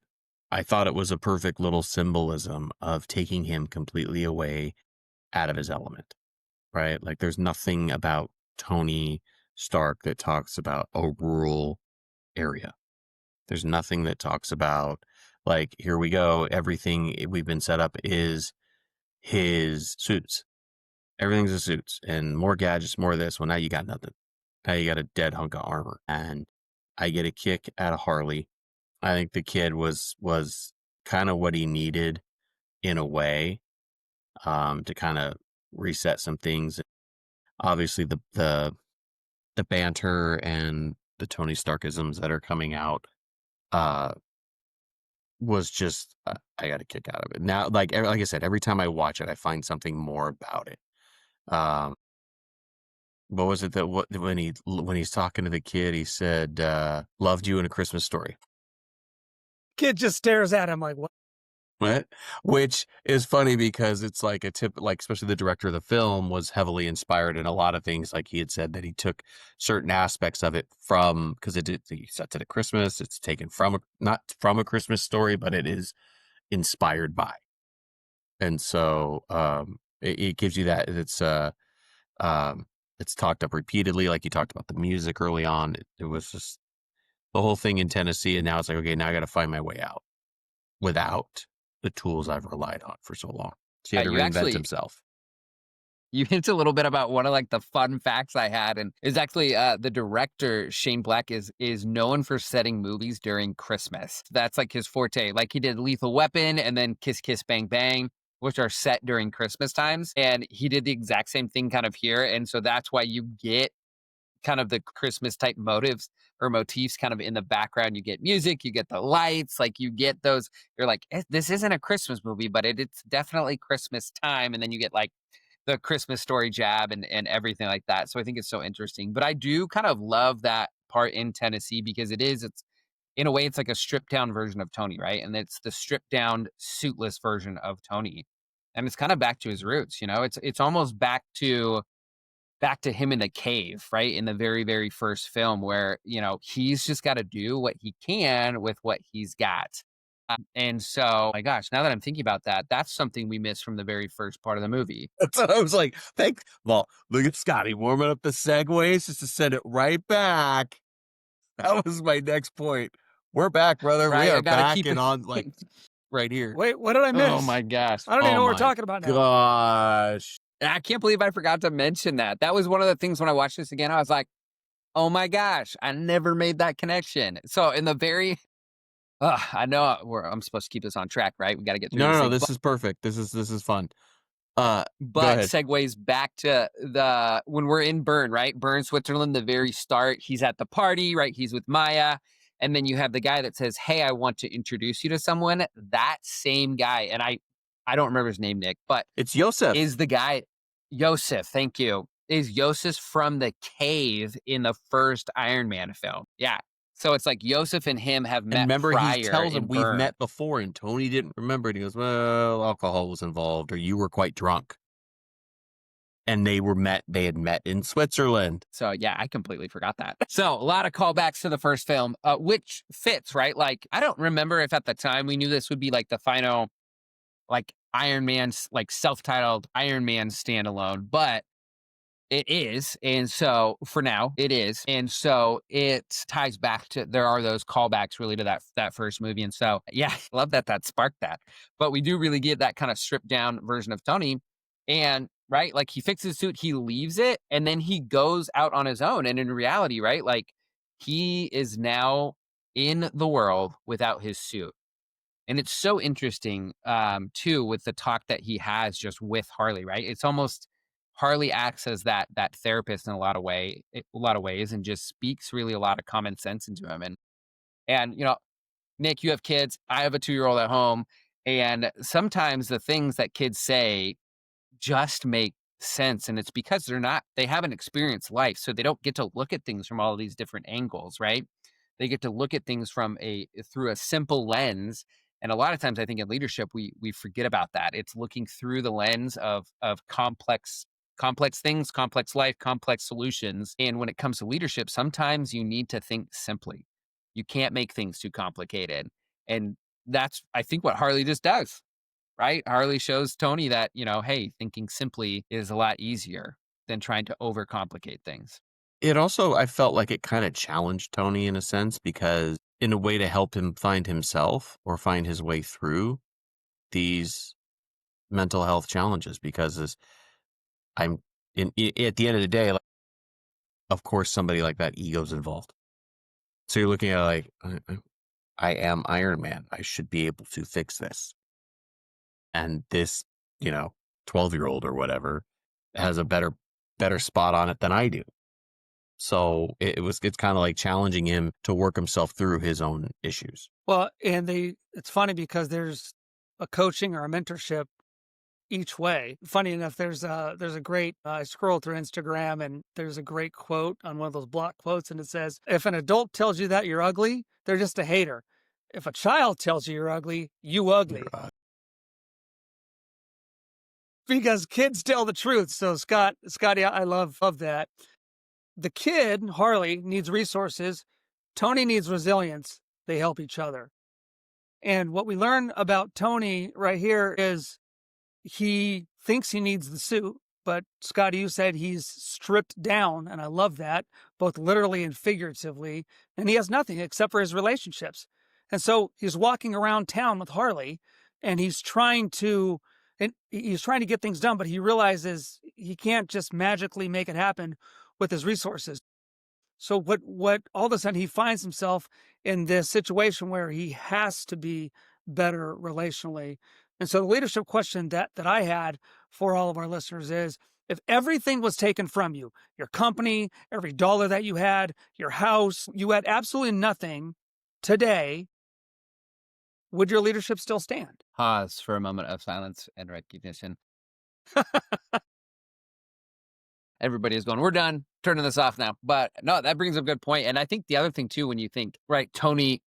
I thought it was a perfect little symbolism of taking him completely away out of his element, right? Like there's nothing about Tony Stark that talks about a rural area. There's nothing that talks about like, here we go. Everything we've been set up is his suits. Everything's his suits and more gadgets, more of this. Well, now you got nothing. Now you got a dead hunk of armor. And I get a kick out of Harley. I think the kid was kind of what he needed in a way, to kind of reset some things. Obviously, the banter and the Tony Starkisms that are coming out uh, was just I got a kick out of it. Now, like I said, every time I watch it, I find something more about it. Um, what was it that when he's talking to the kid, he said, "Loved you in A Christmas Story." Kid just stares at him like, what? What? Which is funny because it's like a tip, like especially the director of the film was heavily inspired in a lot of things. Like he had said that he took certain aspects of it from because he sets it at Christmas. It's taken from not from A Christmas Story, but it is inspired by. And so it gives you that it's talked up repeatedly. Like you talked about the music early on. It was just the whole thing in Tennessee, and now it's like, okay, now I got to find my way out without the tools I've relied on for so long. So he had to You reinvent actually himself. you hint a little bit about one of like the fun facts I had, and is actually the director Shane Black is known for setting movies during Christmas. That's like his forte. Like he did Lethal Weapon and then Kiss Kiss Bang Bang, which are set during Christmas times, and he did the exact same thing kind of here. And so that's why you get kind of the Christmas type motives or motifs kind of in the background. You get music, you get the lights, like you get those. You're like, this isn't a Christmas movie, but it's definitely Christmas time. And then you get like the Christmas Story jab and everything like that. So I think it's so interesting. But I do kind of love that part in Tennessee because it's in a way it's like a stripped down version of Tony, right? And it's the stripped down suitless version of Tony. And it's kind of back to his roots, you know? It's almost back to him in the cave, right? In the very, very first film where, you know, he's just got to do what he can with what he's got. And so, my gosh, now that I'm thinking about that, that's something we missed from the very first part of the movie. That's what I was like. Well, look at Scotty warming up the segues just to send it right back. That was my next point. We're back, brother. We Right? I are gotta back keep and it. on like right here. Wait, what did I Oh miss? my gosh. I don't even Oh know what we're my talking about now. gosh. I can't believe I forgot to mention that. That was one of the things when I watched this again, I was like, oh my gosh, I never made that connection. So in the very I know I'm supposed to keep this on track, right? We got to get through No, this no, no. thing. This is perfect. This is fun. Uh, go But ahead. segues back to the when we're in Bern, right? Bern, Switzerland, the very start. He's at the party, right? He's with Maya. And then you have the guy that says, hey, I want to introduce you to someone. That same guy, and I don't remember his name, Nick, but It's Yosef. is the guy Yosef, thank you. Is Yosef from the cave in the first Iron Man film. Yeah. So it's like Yosef and him have And met remember, he prior tells in him we've Bern. met before, and Tony didn't remember it. He goes, well, alcohol was involved, or you were quite drunk. And they had met in Switzerland. So yeah, I completely forgot that. So a lot of callbacks to the first film, which fits, right? Like I don't remember if at the time we knew this would be like the final, like Iron Man's like self-titled Iron Man standalone, but it is. And so for now, it is. And so it ties back to there are those callbacks really to that first movie. And so yeah, love that sparked that. But we do really get that kind of stripped down version of Tony. And right, like he fixes his suit, he leaves it, and then he goes out on his own. And in reality, right, like he is now in the world without his suit. And it's so interesting, too, with the talk that he has just with Harley, right? It's almost Harley acts as that therapist in a lot of ways, and just speaks really a lot of common sense into him. And you know, Nick, you have kids. I have a 2-year-old at home, and sometimes the things that kids say just make sense, and it's because they haven't experienced life, so they don't get to look at things from all of these different angles, right? They get to look at things from a through a simple lens, and a lot of times I think in leadership we forget about that. It's looking through the lens of complex things, complex life, complex solutions. And when it comes to leadership, sometimes you need to think simply. You can't make things too complicated. And that's I think what Harley just does, right? Harley shows Tony that, you know, hey, thinking simply is a lot easier than trying to overcomplicate things. It also, I felt like it kind of challenged Tony in a sense because, in a way, to help him find himself or find his way through these mental health challenges. Because as I'm at the end of the day, like, of course, somebody like that ego's involved. So you're looking at like, I am Iron Man. I should be able to fix this. And this, 12-year-old or whatever has a better spot on it than I do. So it's kind of like challenging him to work himself through his own issues. Well, and it's funny because there's a coaching or a mentorship each way. Funny enough, there's a great, I scroll through Instagram and there's a great quote on one of those block quotes, and it says, if an adult tells you that you're ugly, they're just a hater. If a child tells you you're ugly, you ugly. Because kids tell the truth. So Scotty, I love that. The kid, Harley, needs resources. Tony needs resilience. They help each other. And what we learn about Tony right here is he thinks he needs the suit, but Scotty, you said he's stripped down, and I love that, both literally and figuratively, and he has nothing except for his relationships. And so he's walking around town with Harley, and he's trying to get things done, but he realizes he can't just magically make it happen with his resources. So what all of a sudden he finds himself in this situation where he has to be better relationally. And so the leadership question that I had for all of our listeners is, if everything was taken from you, your company, every dollar that you had, your house, you had absolutely nothing today, would your leadership still stand? Pause for a moment of silence and recognition. Everybody is going, we're done, turning this off now. But no, that brings up a good point. And I think the other thing too, when you think, right, Tony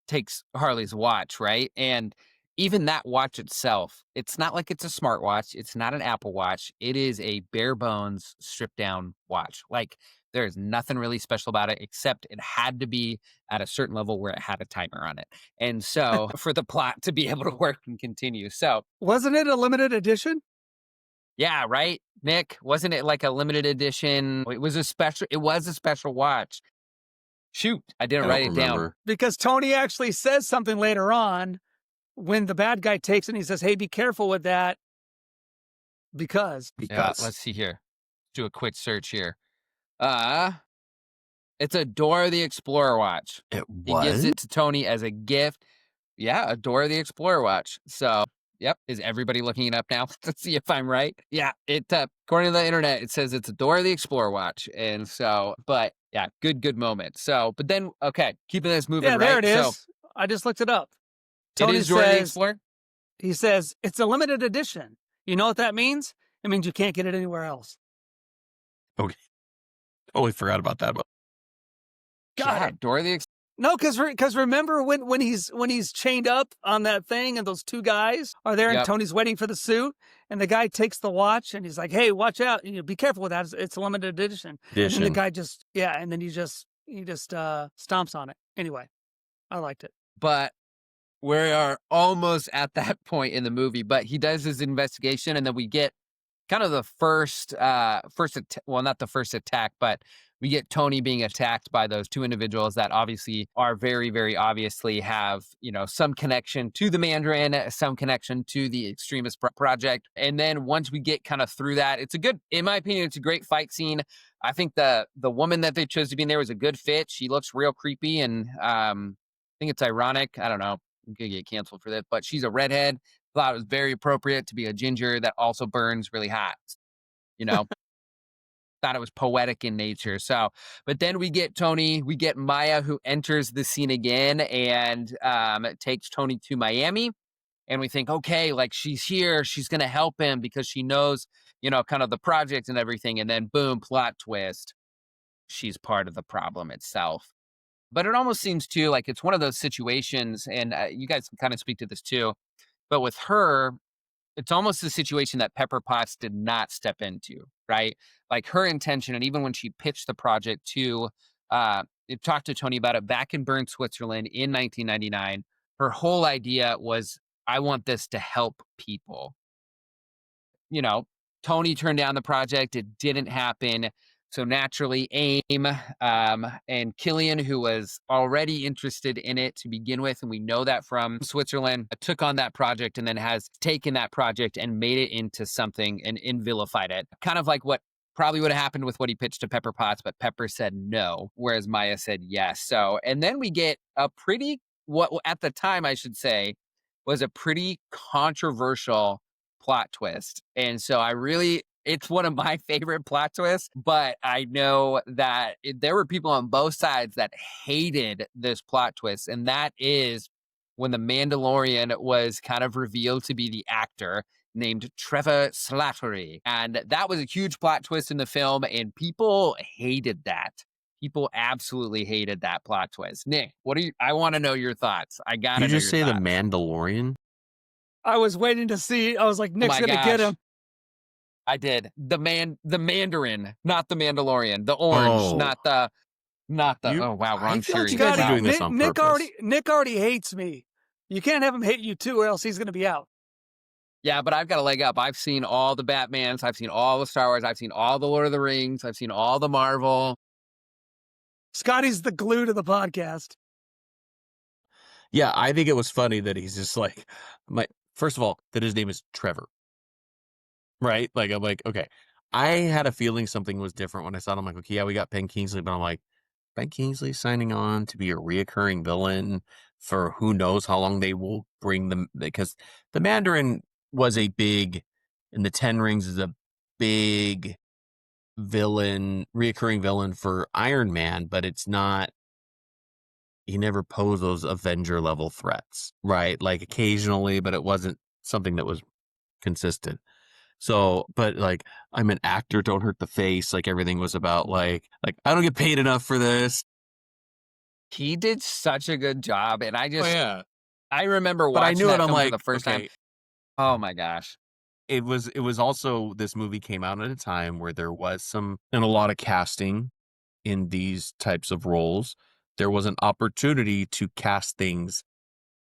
takes Harley's watch, right? And even that watch itself, it's not like it's a smartwatch. It's not an Apple Watch. It is a bare bones, stripped down watch. Like, there's nothing really special about it, except it had to be at a certain level where it had a timer on it. And so for the plot to be able to work and continue. So wasn't it a limited edition? Yeah, right, Nick? Wasn't it like a limited edition? It was a special watch. Shoot, I didn't write it down. Because Tony actually says something later on when the bad guy takes it and he says, hey, be careful with that. Because. Yeah, let's see here. Do a quick search here. It's a Dora the Explorer watch. It He gives it to Tony as a gift. Yeah, a Dora the Explorer watch. So, yep. Is everybody looking it up now to see if I'm right? Yeah, according to the internet, it says it's a Dora the Explorer watch. And so, but yeah, good moment. So, but then, okay, keeping this moving, yeah, there it is. So, I just looked it up. Tony says, Dora the Explorer? He says, it's a limited edition. You know what that means? It means you can't get it anywhere else. Okay. Totally forgot about that. God, Dora the Explorer. No, because remember when he's chained up on that thing and those two guys are there and Tony's waiting for the suit and the guy takes the watch and he's like, hey, watch out, be careful with that. It's a limited edition. And the guy and then he just stomps on it. Anyway, I liked it. But we are almost at that point in the movie, but he does his investigation and then we get kind of the not the first attack, but we get Tony being attacked by those two individuals that obviously are very, very obviously have, some connection to the Mandarin, some connection to the extremist project. And then once we get kind of through that, in my opinion, it's a great fight scene. I think the woman that they chose to be in there was a good fit. She looks real creepy. And I think it's ironic. I don't know. I'm going to get canceled for this, but she's a redhead. Thought it was very appropriate to be a ginger that also burns really hot. Thought it was poetic in nature. So, but then we get Tony, we get Maya who enters the scene again and takes Tony to Miami. And we think, okay, like she's here, she's going to help him because she knows, kind of the project and everything. And then boom, plot twist. She's part of the problem itself. But it almost seems too like it's one of those situations, and you guys can kind of speak to this too. But with her, it's almost a situation that Pepper Potts did not step into, right? Like her intention, and even when she pitched the project to, talked to Tony about it back in Bern, Switzerland in 1999, her whole idea was, I want this to help people. Tony turned down the project. It didn't happen. So naturally, AIM and Killian, who was already interested in it to begin with, and we know that from Switzerland, took on that project and then has taken that project and made it into something and vilified it. Kind of like what probably would have happened with what he pitched to Pepper Potts, but Pepper said no, whereas Maya said yes. So, and then we get a pretty, what at the time I should say, was a pretty controversial plot twist. And so it's one of my favorite plot twists, but I know that there were people on both sides that hated this plot twist. And that is when the Mandalorian was kind of revealed to be the actor named Trevor Slattery. And that was a huge plot twist in the film, and people hated that. People absolutely hated that plot twist. Nick, I want to know your thoughts. I Did gotta you know just your say the thoughts. Mandalorian? I was waiting to see. I was like, Oh Nick's my gonna get gosh. him. I did. The Mandarin, not the Mandalorian. The orange, Oh, oh wow, I wrong feel like series. you guys are Scotty, Wow. doing this on purpose. Nick already hates me. You can't have him hate you too, or else he's gonna be out. Yeah, but I've got a leg up. I've seen all the Batmans. I've seen all the Star Wars. I've seen all the Lord of the Rings. I've seen all the Marvel. Scotty's the glue to the podcast. Yeah, I think it was funny that he's just like, first of all, that his name is Trevor, right? Like, I'm like, okay. I had a feeling something was different when I saw it. I'm like, okay, yeah, we got Ben Kingsley, but I'm like, Ben Kingsley signing on to be a reoccurring villain for who knows how long they will bring them, because the Mandarin was a big, and the Ten Rings is a big reoccurring villain for Iron Man, but it's not, he never posed those Avenger level threats, right? Like occasionally, but it wasn't something that was consistent. So, but like, I'm an actor, don't hurt the face. Like everything was about like I don't get paid enough for this. He did such a good job, and Oh yeah. I remember But I watching knew it. that I'm film for like, the first time. okay, Oh my gosh. it was also, this movie came out at a time where there was a lot of casting in these types of roles. There was an opportunity to cast things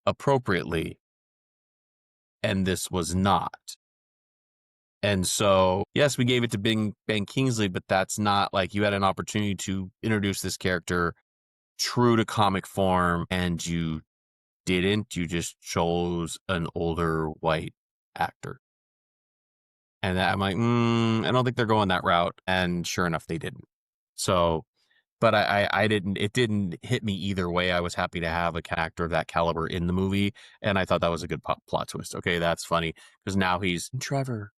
appropriately, and this was not. And so, yes, we gave it to Ben Kingsley, but that's not like, you had an opportunity to introduce this character true to comic form, and you didn't. You just chose an older white actor. And I'm like, I don't think they're going that route. And sure enough, they didn't. So, but I didn't, it didn't hit me either way. I was happy to have a character of that caliber in the movie. And I thought that was a good plot twist. Okay, that's funny. Because now he's Trevor.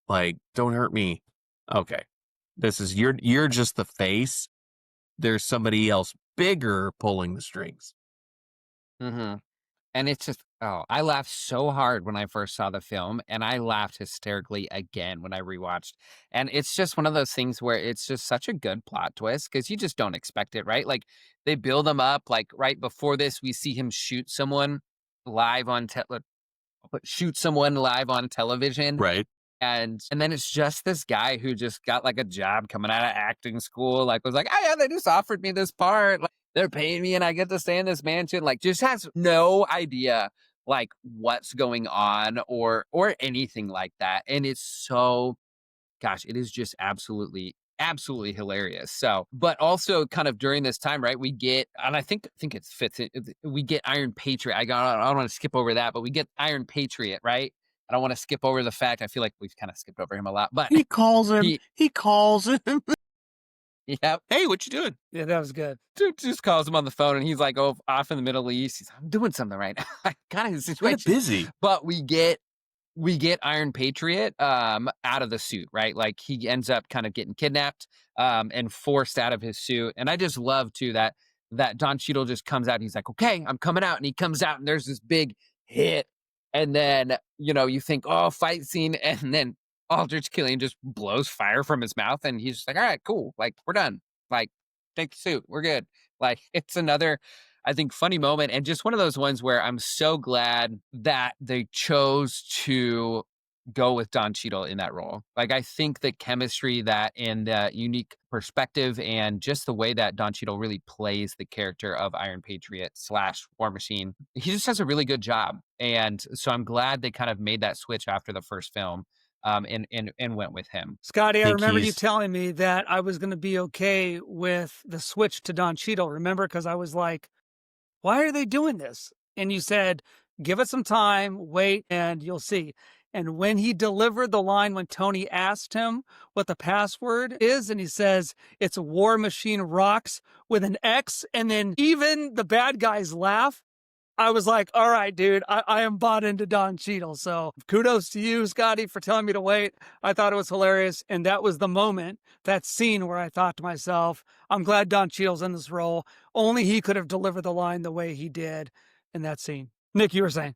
Like, don't hurt me. Okay. You're just the face. There's somebody else bigger pulling the strings. Mm-hmm. And it's just, I laughed so hard when I first saw the film, and I laughed hysterically again when I rewatched. And it's just one of those things where it's just such a good plot twist because you just don't expect it, right? Like they build him up. Like right before this, we see him live on shoot someone live on television. Right. And then it's just this guy who just got like a job coming out of acting school, like was like, oh yeah, they just offered me this part. Like, they're paying me and I get to stay in this mansion. Like just has no idea like what's going on or anything like that. And it's so, gosh, it is just absolutely hilarious. So, but also kind of during this time, right? We get, and I think it fits it. We get Iron Patriot. I don't want to skip over that, but we get Iron Patriot, right? I don't want to skip over the fact. I feel like we've kind of skipped over him a lot, but He calls him. he, He calls him. yep, Hey, what you doing? Yeah, that was good. dude just calls him on the phone, and he's like, oh, off in the Middle East. He's, I'm doing something right now. Kind of his Kind situation. of busy. But we get Iron Patriot out of the suit, right? Like he ends up kind of getting kidnapped and forced out of his suit. And I just love too that Don Cheadle just comes out and he's like, okay, I'm coming out. And he comes out and there's this big hit. And then, you think, oh, fight scene. And then Aldrich Killian just blows fire from his mouth. And he's just like, all right, cool. Like, we're done. Like, take the suit. We're good. Like, it's another, I think, funny moment. And just one of those ones where I'm so glad that they chose to go with Don Cheadle in that role. Like, I think the chemistry and the unique perspective and just the way that Don Cheadle really plays the character of Iron Patriot / War Machine, he just does a really good job. And so I'm glad they kind of made that switch after the first film and went with him. Scotty, I Think remember you he's- telling me that I was going to be okay with the switch to Don Cheadle. Remember? Because I was like, why are they doing this? And you said, give it some time, wait, and you'll see. And when he delivered the line, when Tony asked him what the password is, and he says, it's War Machine Rocks with an X, and then even the bad guys laugh. I was like, all right, dude, I am bought into Don Cheadle. So kudos to you, Scotty, for telling me to wait. I thought it was hilarious. And that was the moment, that scene where I thought to myself, I'm glad Don Cheadle's in this role. Only he could have delivered the line the way he did in that scene. Nick, you were saying.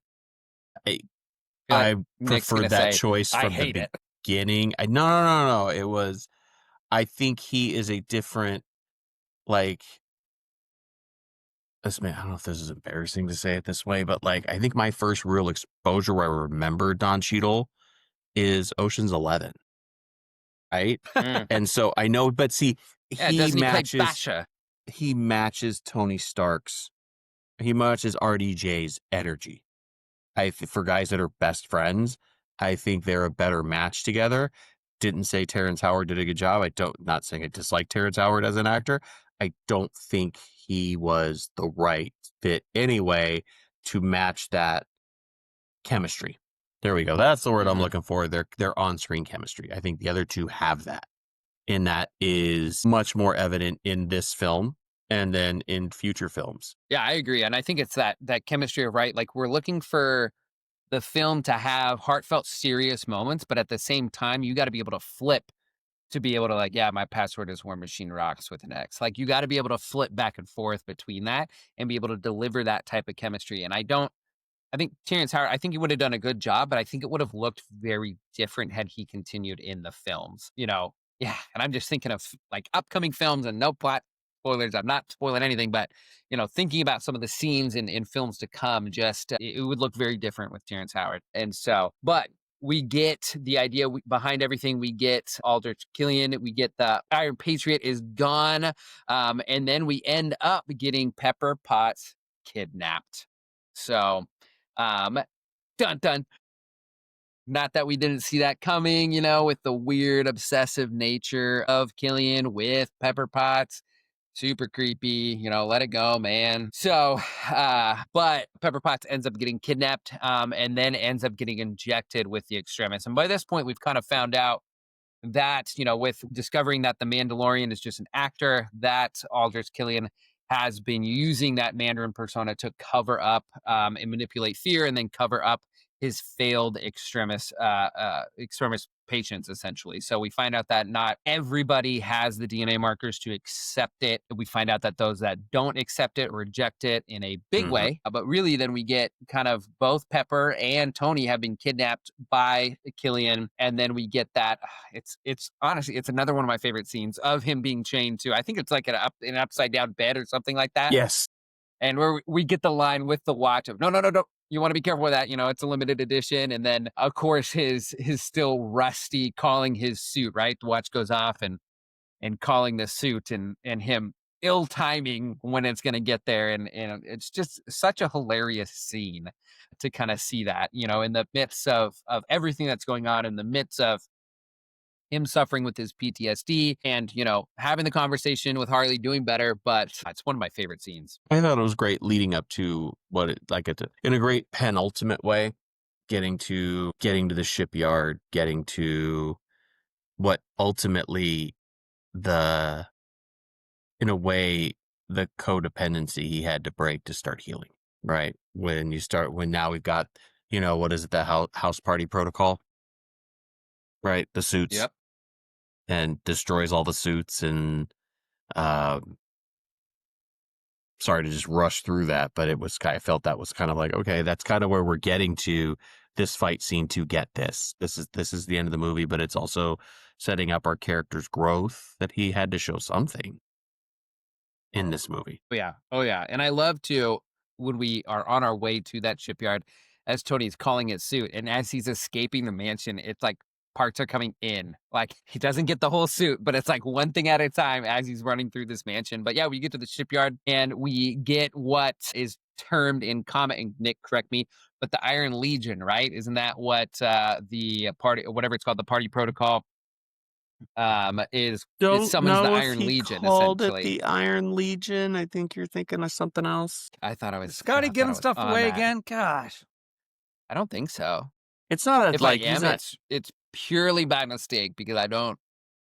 I, I feel like I Nick's preferred gonna that say, choice I from the hate it. beginning. No. It was, I think he is a different, like, this man, I don't know if this is embarrassing to say it this way, but like, I think my first real exposure where I remember Don Cheadle is Ocean's 11, right? Mm. And so I know, but see, Yeah, he doesn't he play matches, Basha? he matches Tony Stark's, he matches RDJ's energy. For guys that are best friends, I think they're a better match together. Didn't say Terrence Howard did a good job. Not saying I dislike Terrence Howard as an actor. I don't think he was the right fit anyway to match that chemistry. There we go. That's the word I'm Mhm. looking for. Their on-screen chemistry. I think the other two have that. And that is much more evident in this film and then in future films. Yeah, I agree. And I think it's that chemistry of right. Like we're looking for the film to have heartfelt, serious moments, but at the same time, you got to be able to flip to be able to like, yeah, my password is War Machine Rocks with an X. Like you got to be able to flip back and forth between that and be able to deliver that type of chemistry. And I think Terrence Howard, I think he would have done a good job, but I think it would have looked very different had he continued in the films, you know? Yeah. And I'm just thinking of like upcoming films and no plot spoilers. I'm not spoiling anything, but, you know, thinking about some of the scenes in films to come, just it would look very different with Terrence Howard. And so, but we get the idea behind everything. We get Aldrich Killian. We get the Iron Patriot is gone. And then we end up getting Pepper Potts kidnapped. So, um, dun dun. Not that we didn't see that coming, you know, with the weird obsessive nature of Killian with Pepper Potts. Super creepy, you know, let it go, man. So, but Pepper Potts ends up getting kidnapped, and then ends up getting injected with the extremis. And by this point, we've kind of found out that, you know, with discovering that the Mandalorian is just an actor, that Aldrich Killian has been using that Mandarin persona to cover up and manipulate fear and then cover up his failed extremis patients, essentially. So we find out that not everybody has the DNA markers to accept it. We find out that those that don't accept it reject it in a big Mhm. way. But really, then we get kind of both Pepper and Tony have been kidnapped by Killian, and then we get that it's honestly it's another one of my favorite scenes of him being chained to. I think it's like an upside down bed or something like that. Yes. And where we get the line with the watch of no. You want to be careful with that, you know, it's a limited edition. And then of course his still rusty calling his suit, right? The watch goes off and calling the suit and him ill timing when it's gonna get there. And it's just such a hilarious scene to kind of see that, you know, in the midst of everything that's going on, in the midst of him suffering with his PTSD and, you know, having the conversation with Harley, doing better. But it's one of my favorite scenes. I thought it was great leading up to what it like it in a great penultimate way, getting to the shipyard, getting to what ultimately the in a way the codependency he had to break to start healing, right? When now we've got, what is it, the house party protocol, right? The suits, Yep. and destroys all the suits. And um sorry to just rush through that, but I felt that was kind of like, okay, that's kind of where we're getting to this fight scene to get this. This is the end of the movie, but it's also setting up our character's growth that he had to show something in this movie. Oh, yeah. Oh, yeah. And I love to, when we are on our way to that shipyard, as Tony's calling his suit, and as he's escaping the mansion, it's like parts are coming in. Like he doesn't get the whole suit, but it's like one thing at a time as he's running through this mansion. But yeah, we get to the shipyard and we get what is termed in comic, and Nick, correct me, but the Iron Legion, right? Isn't that what the party, whatever it's called, the party protocol is? It Don't summons the know if Iron he Legion, called it essentially. the Iron Legion. I think you're thinking of something else. Scotty giving stuff on away that. again? Gosh. I don't think so. It's not If I like he's am, not. it's purely by mistake because I don't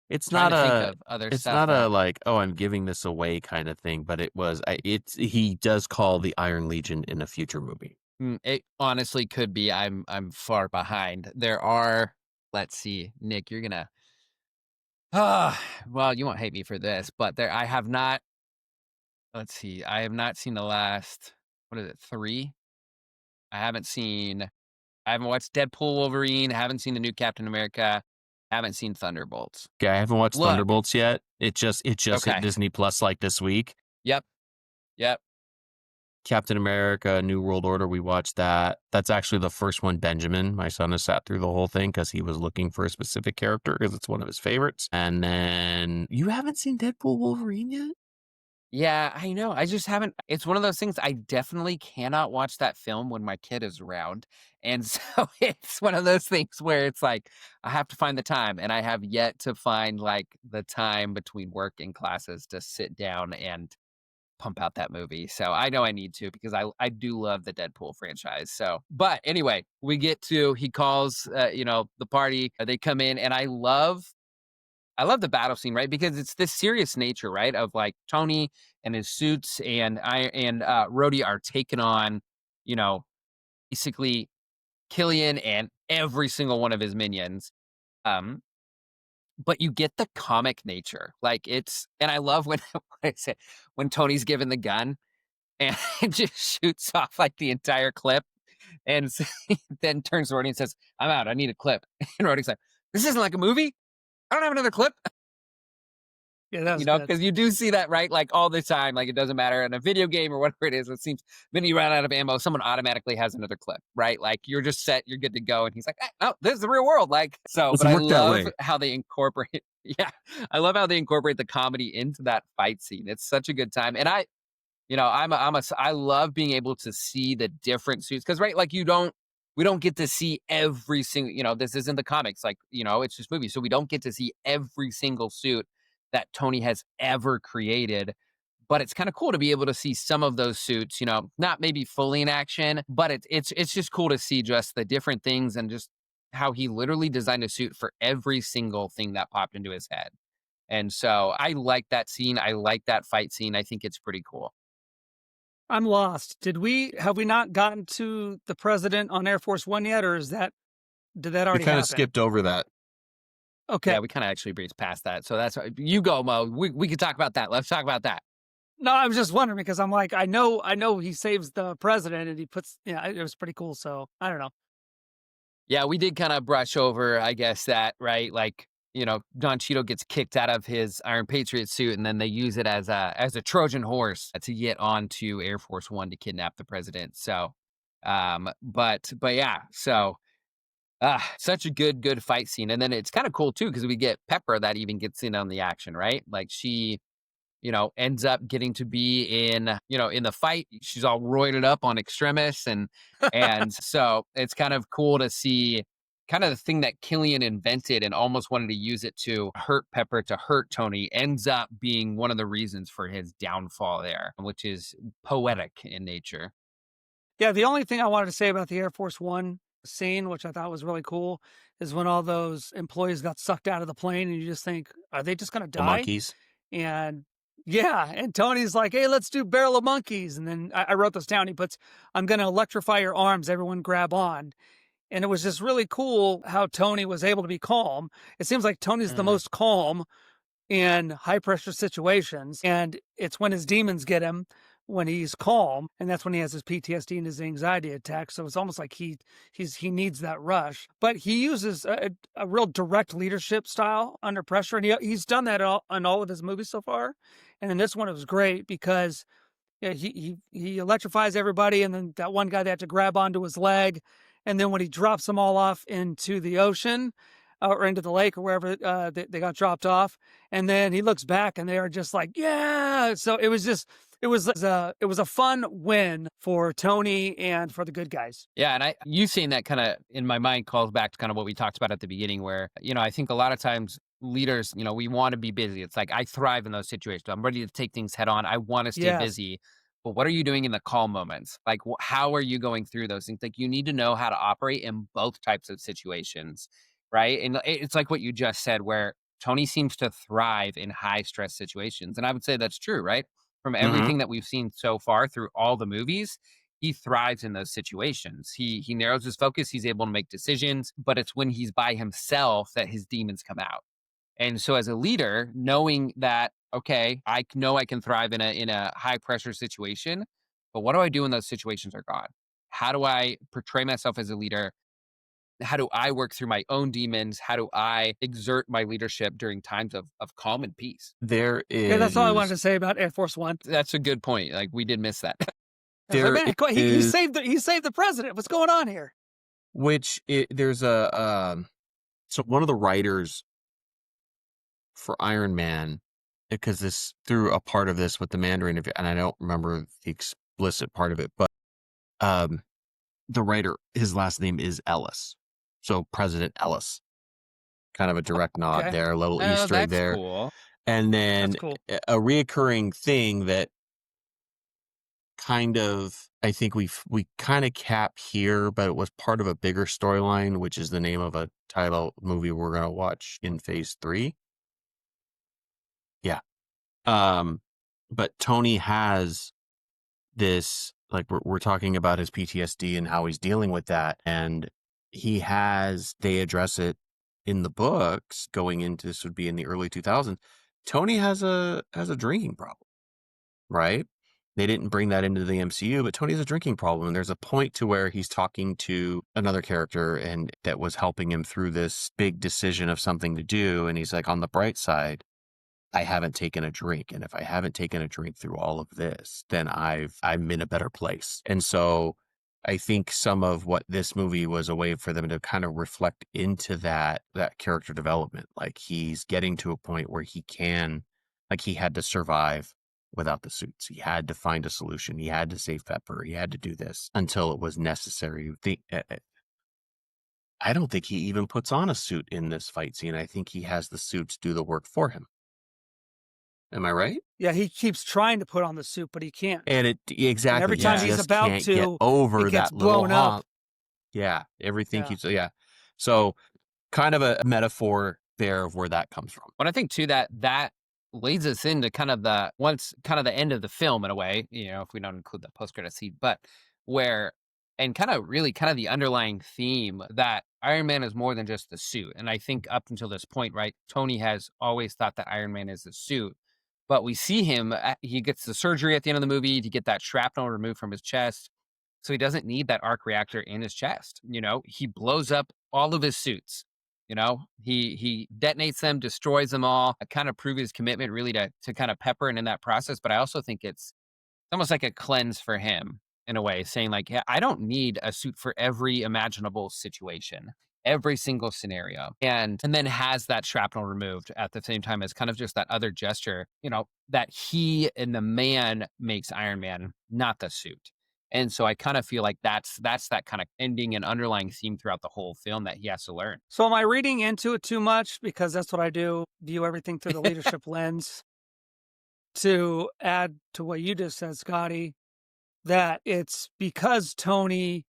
It's Trying not to think a of other it's stuff not a that like, "Oh, I'm giving this away," kinda thing, but it's he does call the Iron Legion in a future movie. it honestly could be. I'm far behind. There are, let's see, Nick, you're gonna well, you won't hate me for this, but there I have not, let's see, I have not seen the last, what is it, 3? I haven't watched Deadpool, Wolverine, haven't seen the new Captain America, haven't seen Thunderbolts. Okay, I haven't watched Look, Thunderbolts yet. It just hit okay. Disney Plus, like, this week. Yep, yep. Captain America: New World Order, we watched that. That's actually the first one Benjamin, my son, has sat through the whole thing because he was looking for a specific character because it's one of his favorites. And then you haven't seen Deadpool Wolverine yet? Yeah, I know. I just haven't, it's one of those things, I definitely cannot watch that film when my kid is around. And so it's one of those things where it's like I have to find the time, and I have yet to find like the time between work and classes to sit down and pump out that movie. So I know I need to, because I do love the Deadpool franchise. So, but anyway, we get to, he calls the party, they come in, and I love the battle scene, right? Because it's this serious nature, right? Of like Tony and his suits and Rhodey are taking on, you know, basically Killian and every single one of his minions. Um, but you get the comic nature. Like and I love when I say when Tony's given the gun and it just shoots off like the entire clip. And then turns to Rhodey and says, "I'm out. I need a clip." And Rhodey's like, "This isn't like a movie. I don't have another clip." Yeah, that was good. Because you do see that, right? Like all the time. Like it doesn't matter in a video game or whatever it is. It seems when you run out of ammo, someone automatically has another clip, right? Like you're just set, you're good to go. And he's like, "Oh, this is the real world." Like so, but Doesn't I work that love way. how they incorporate. Yeah, I love how they incorporate the comedy into that fight scene. It's such a good time, and I love being able to see the different suits because, right, like we don't get to see every single, this isn't the comics, like, it's just movies. So we don't get to see every single suit that Tony has ever created. But it's kind of cool to be able to see some of those suits, not maybe fully in action, but it's just cool to see just the different things and just how he literally designed a suit for every single thing that popped into his head. And so I like that scene. I like that fight scene. I think it's pretty cool. I'm lost. Have we not gotten to the president on Air Force One yet, or did that We already kind of happen? skipped over that. Okay. Yeah, we kinda actually breezed past that, so that's you go, Mo. We can talk about that. Let's talk about that. No, I was just wondering because I'm like, I know he saves the president and he puts, yeah, it was pretty cool. So I don't know. Yeah, we did kinda brush over, I guess, that, right? Like, Don Cheadle gets kicked out of his Iron Patriot suit, and then they use it as a Trojan horse to get onto Air Force One to kidnap the president, so, but yeah, so, such a good fight scene, and then it's kinda cool too because we get Pepper that even gets in on the action, right? Like, she ends up getting to be in the fight. She's all roided up on Extremis, and so it's kind of cool to see kind of the thing that Killian invented and almost wanted to use it to hurt Pepper, to hurt Tony, ends up being one of the reasons for his downfall there, which is poetic in nature. Yeah, the only thing I wanted to say about the Air Force One scene, which I thought was really cool, is when all those employees got sucked out of the plane, and you just think, are they just going to The die? monkeys. And yeah, and Tony's like, "Hey, let's do Barrel of Monkeys." And then I wrote this down. He puts, "I'm going to electrify your arms. Everyone grab on." And it was just really cool how Tony was able to be calm. It seems like Tony's the Mhm. most calm in high pressure situations. And it's when his demons get him when he's calm. And that's when he has his PTSD and his anxiety attacks. So it's almost like he needs that rush. But he uses a real direct leadership style under pressure. And he's done that in all of his movies so far. And in this one, it was great because yeah, he electrifies everybody, and then that one guy they had to grab onto his leg, and then when he drops them all off into the ocean or into the lake or wherever they got dropped off, and then he looks back and they are just like, yeah. So it was a fun win for Tony and for the good guys. Yeah, and you saying that kind of in my mind calls back to kind of what we talked about at the beginning, where I think a lot of times leaders, we want to be busy. It's like I thrive in those situations. I'm ready to take things head on. I want to stay Yes. busy. But what are you doing in the calm moments? Like, how are you going through those things? Like, you need to know how to operate in both types of situations, right? And it's like what you just said, where Tony seems to thrive in high stress situations. And I would say that's true, right? From Hmm. everything that we've seen so far through all the movies, he thrives in those situations. He narrows his focus, he's able to make decisions, but it's when he's by himself that his demons come out. And so as a leader, knowing that, okay, I know I can thrive in a high pressure situation, but what do I do when those situations are gone? How do I portray myself as a leader? How do I work through my own demons? How do I exert my leadership during times of calm and peace? There Yeah, that's all I wanted is to say about Air Force One. That's a good point. Like we did miss that. I was like, there man, is he saved the president. What's going on here? there's a so one of the writers for Iron Man, because this through a part of this with the Mandarin, and I don't remember the explicit part of it, but um, the writer, his last name is Ellis, so President Ellis. Kind of a direct nod Okay, there, a little Oh, Easter egg that's there, cool. and that's then cool. a reoccurring thing that kind of I think we kind of cap here, but it was part of a bigger storyline, which is the name of a title movie we're gonna watch in Phase 3. Yeah. Um, but Tony has this, like we're talking about his PTSD and how he's dealing with that, and they address it in the books going into this would be in the early 2000s. Tony has a drinking problem, right? They didn't bring that into the MCU, but Tony has a drinking problem. And there's a point to where he's talking to another character and that was helping him through this big decision of something to do. And he's like, on the bright side, I haven't taken a drink. And if I haven't taken a drink through all of this, then I'm in a better place. And so I think some of what this movie was a way for them to kind of reflect into that character development. Like he's getting to a point where he had to survive without the suits. He had to find a solution. He had to save Pepper. He had to do this until it was necessary. I don't think he even puts on a suit in this fight scene. I think he has the suits do the work for him. Am I right? Yeah, he keeps trying to put on the suit, but he can't. And And exactly, every he time Yeah. he's just about can't get to, over it gets that little blown up. hump. Yeah, everything Yeah. yeah. So kind of a metaphor there of where that comes from. But I think too that leads us into kind of the end of the film in a way, if we don't include the post credit scene, but where and kind of really kind of the underlying theme that Iron Man is more than just the suit. And I think up until this point, right, Tony has always thought that Iron Man is the suit. But we see him, he gets the surgery at the end of the movie to get that shrapnel removed from his chest. So he doesn't need that arc reactor in his chest. He blows up all of his suits. He detonates them, destroys them all, kind of prove his commitment really to kind of Pepper and in that process. But I also think it's almost like a cleanse for him in a way, saying like, yeah, I don't need a suit for every imaginable situation, every single scenario. And then has that shrapnel removed at the same time as kind of just that other gesture, that he and the man makes Iron Man, not the suit. And so I kind of feel like that's that kind of ending and underlying theme throughout the whole film that he has to learn. So am I reading into it too much? Because that's what I do, view everything through the leadership lens. To add to what you just said, Scotty, that it's because Tony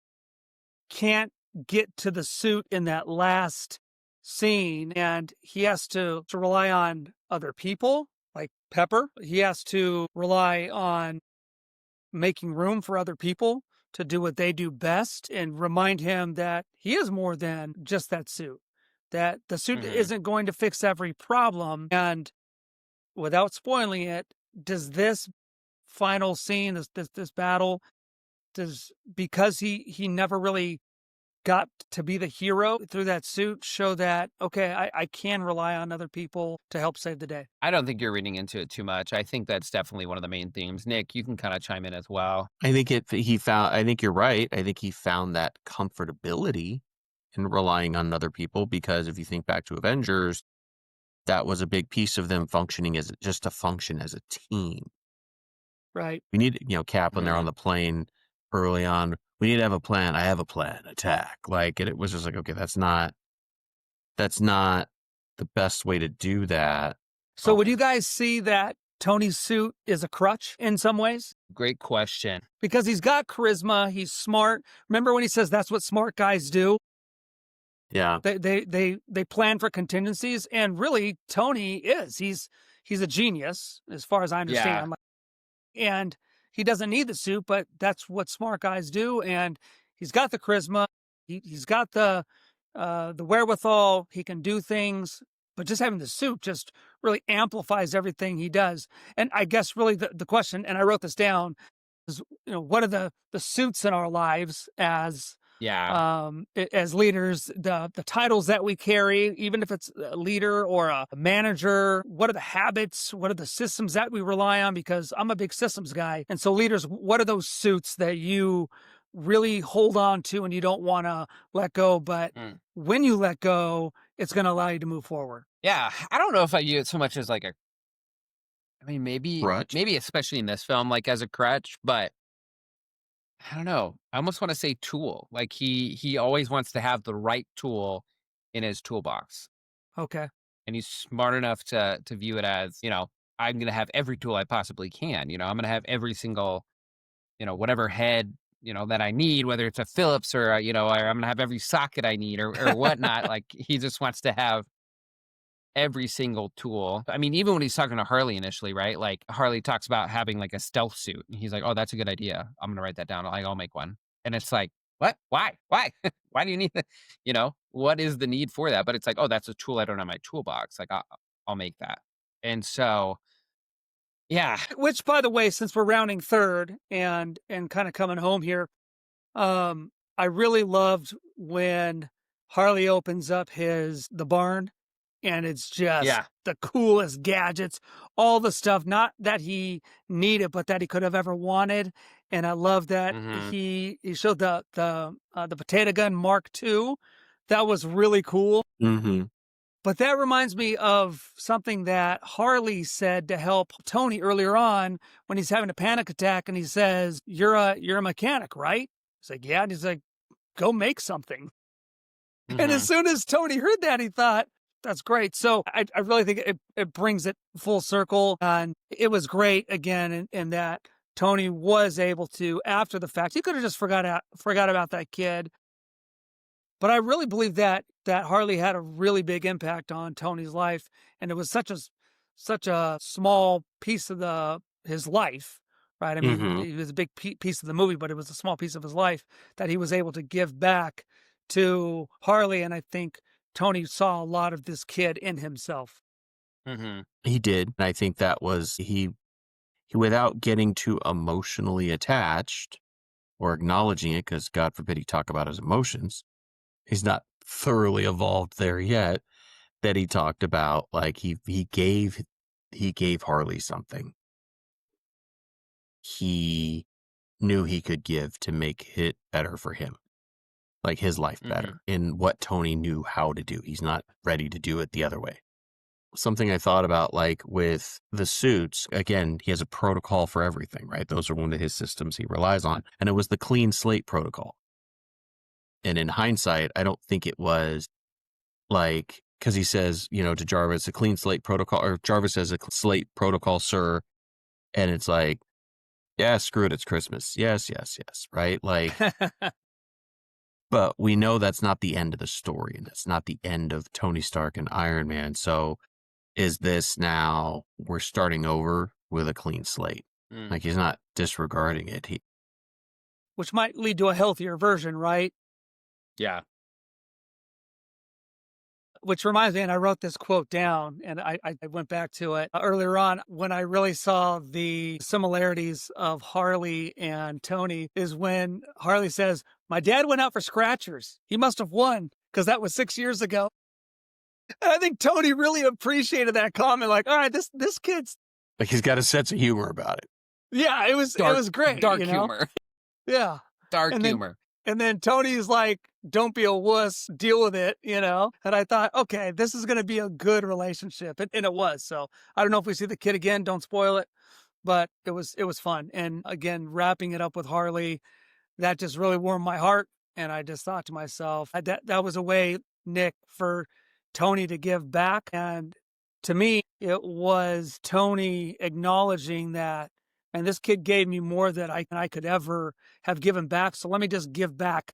can't get to the suit in that last scene and he has to rely on other people like Pepper. He has to rely on making room for other people to do what they do best and remind him that he is more than just that suit, that the suit Mhm. isn't going to fix every problem. And without spoiling it, does this final scene, this battle, because he never really got to be the hero through that suit, show that, okay, I can rely on other people to help save the day? I don't think you're reading into it too much. I think that's definitely one of the main themes. Nick, you can kind of chime in as well. I think you're right. I think he found that comfortability in relying on other people because if you think back to Avengers, that was a big piece of them functioning as just to function as a team. Right. We need, Cap when they're on Mhm. the plane early on. We need to have a plan. I have a plan. Attack. And it was just like, okay, that's not the best way to do that. So would you guys see that Tony's suit is a crutch in some ways? Great question. Because he's got charisma, he's smart. Remember when he says that's what smart guys do? Yeah. They plan for contingencies, and really Tony he's a genius as far as I Yeah. understand. And he doesn't need the suit, but that's what smart guys do. And he's got the charisma, he's got the wherewithal, he can do things. But just having the suit just really amplifies everything he does. And I guess really the question, and I wrote this down, is what are the suits in our lives Yeah. as leaders, the titles that we carry, even if it's a leader or a manager, what are the habits, what are the systems that we rely on? Because I'm a big systems guy. And so leaders, what are those suits that you really hold on to and you don't want to let go, but Mm. when you let go, it's going to allow you to move forward? Yeah. I don't know if I view it so much as like maybe Crutch. especially in this film, like as a crutch, but I don't know. I almost want to say tool. Like he always wants to have the right tool in his toolbox. Okay. And he's smart enough to view it as, I'm gonna have every tool I possibly can. I'm gonna have every single, whatever head, that I need, whether it's a Phillips or or I'm gonna have every socket I need or whatnot. Like he just wants to have every single tool. I mean, even when he's talking to Harley initially, right? Like Harley talks about having like a stealth suit. And he's like, "Oh, that's a good idea. I'm gonna write that down. I'll make one." And it's like, what? Why? Why? Why do you need that? What is the need for that? But it's like, oh, that's a tool I don't have in my toolbox. Like I'll make that. And so, yeah. Which, by the way, since we're rounding third and kind of coming home here, I really loved when Harley opens up the barn, and it's just Yeah. the coolest gadgets, all the stuff, not that he needed, but that he could have ever wanted. And I love that Hmm. he showed the potato gun Mark II. That was really cool. Mm-hmm. But that reminds me of something that Harley said to help Tony earlier on when he's having a panic attack, and he says, "You're a mechanic, right?" He's like, "Yeah." And he's like, "Go make something." And as Hmm. soon as Tony heard that, he thought, "That's great." So I really think it brings it full circle, and it was great again in that Tony was able to, after the fact, he could have just forgot about that kid. But I really believe that Harley had a really big impact on Tony's life, and it was such a small piece of his life, right? I mean, Mm-hmm. it was a big piece of the movie, but it was a small piece of his life that he was able to give back to Harley, and I think Tony saw a lot of this kid in himself. Hmm. He did. I think that was he without getting too emotionally attached or acknowledging it, because God forbid he talk about his emotions. He's not thoroughly evolved there yet. That he talked about, like he gave Harley something he knew he could give to make it better for him, like his life Hmm. better in what Tony knew how to do. He's not ready to do it the other way. Something I thought about, like with the suits, again, he has a protocol for everything, right? Those are one of his systems he relies on. And it was the clean slate protocol. And in hindsight, I don't think it was like, because he says, to Jarvis, a clean slate protocol, or Jarvis says a slate protocol, sir. And it's like, yeah, screw it. It's Christmas. Yes, yes, yes. Right. Like, but we know that's not the end of the story, and that's not the end of Tony Stark and Iron Man. So is this now we're starting over with a clean slate? Mm. Like he's not disregarding it. Which might lead to a healthier version, right? Yeah. Which reminds me, and I wrote this quote down, and I went back to it earlier on when I really saw the similarities of Harley and Tony, is when Harley says, "My dad went out for scratchers. He must have won, because that was 6 years ago." And I think Tony really appreciated that comment. Like, all right, this kid's, like he's got a sense of humor about it. yeah, it was great. Dark humor. Yeah. Dark And humor. then Tony's like, "Don't be a wuss, deal with it," And I thought, okay, this is going to be a good relationship. And it was. So I don't know if we see the kid again, don't spoil it, but it was fun. And again, wrapping it up with Harley, that just really warmed my heart. And I just thought to myself, that was a way, Nick, for Tony to give back. And to me, it was Tony acknowledging that, and this kid gave me more than I could ever have given back. So let me just give back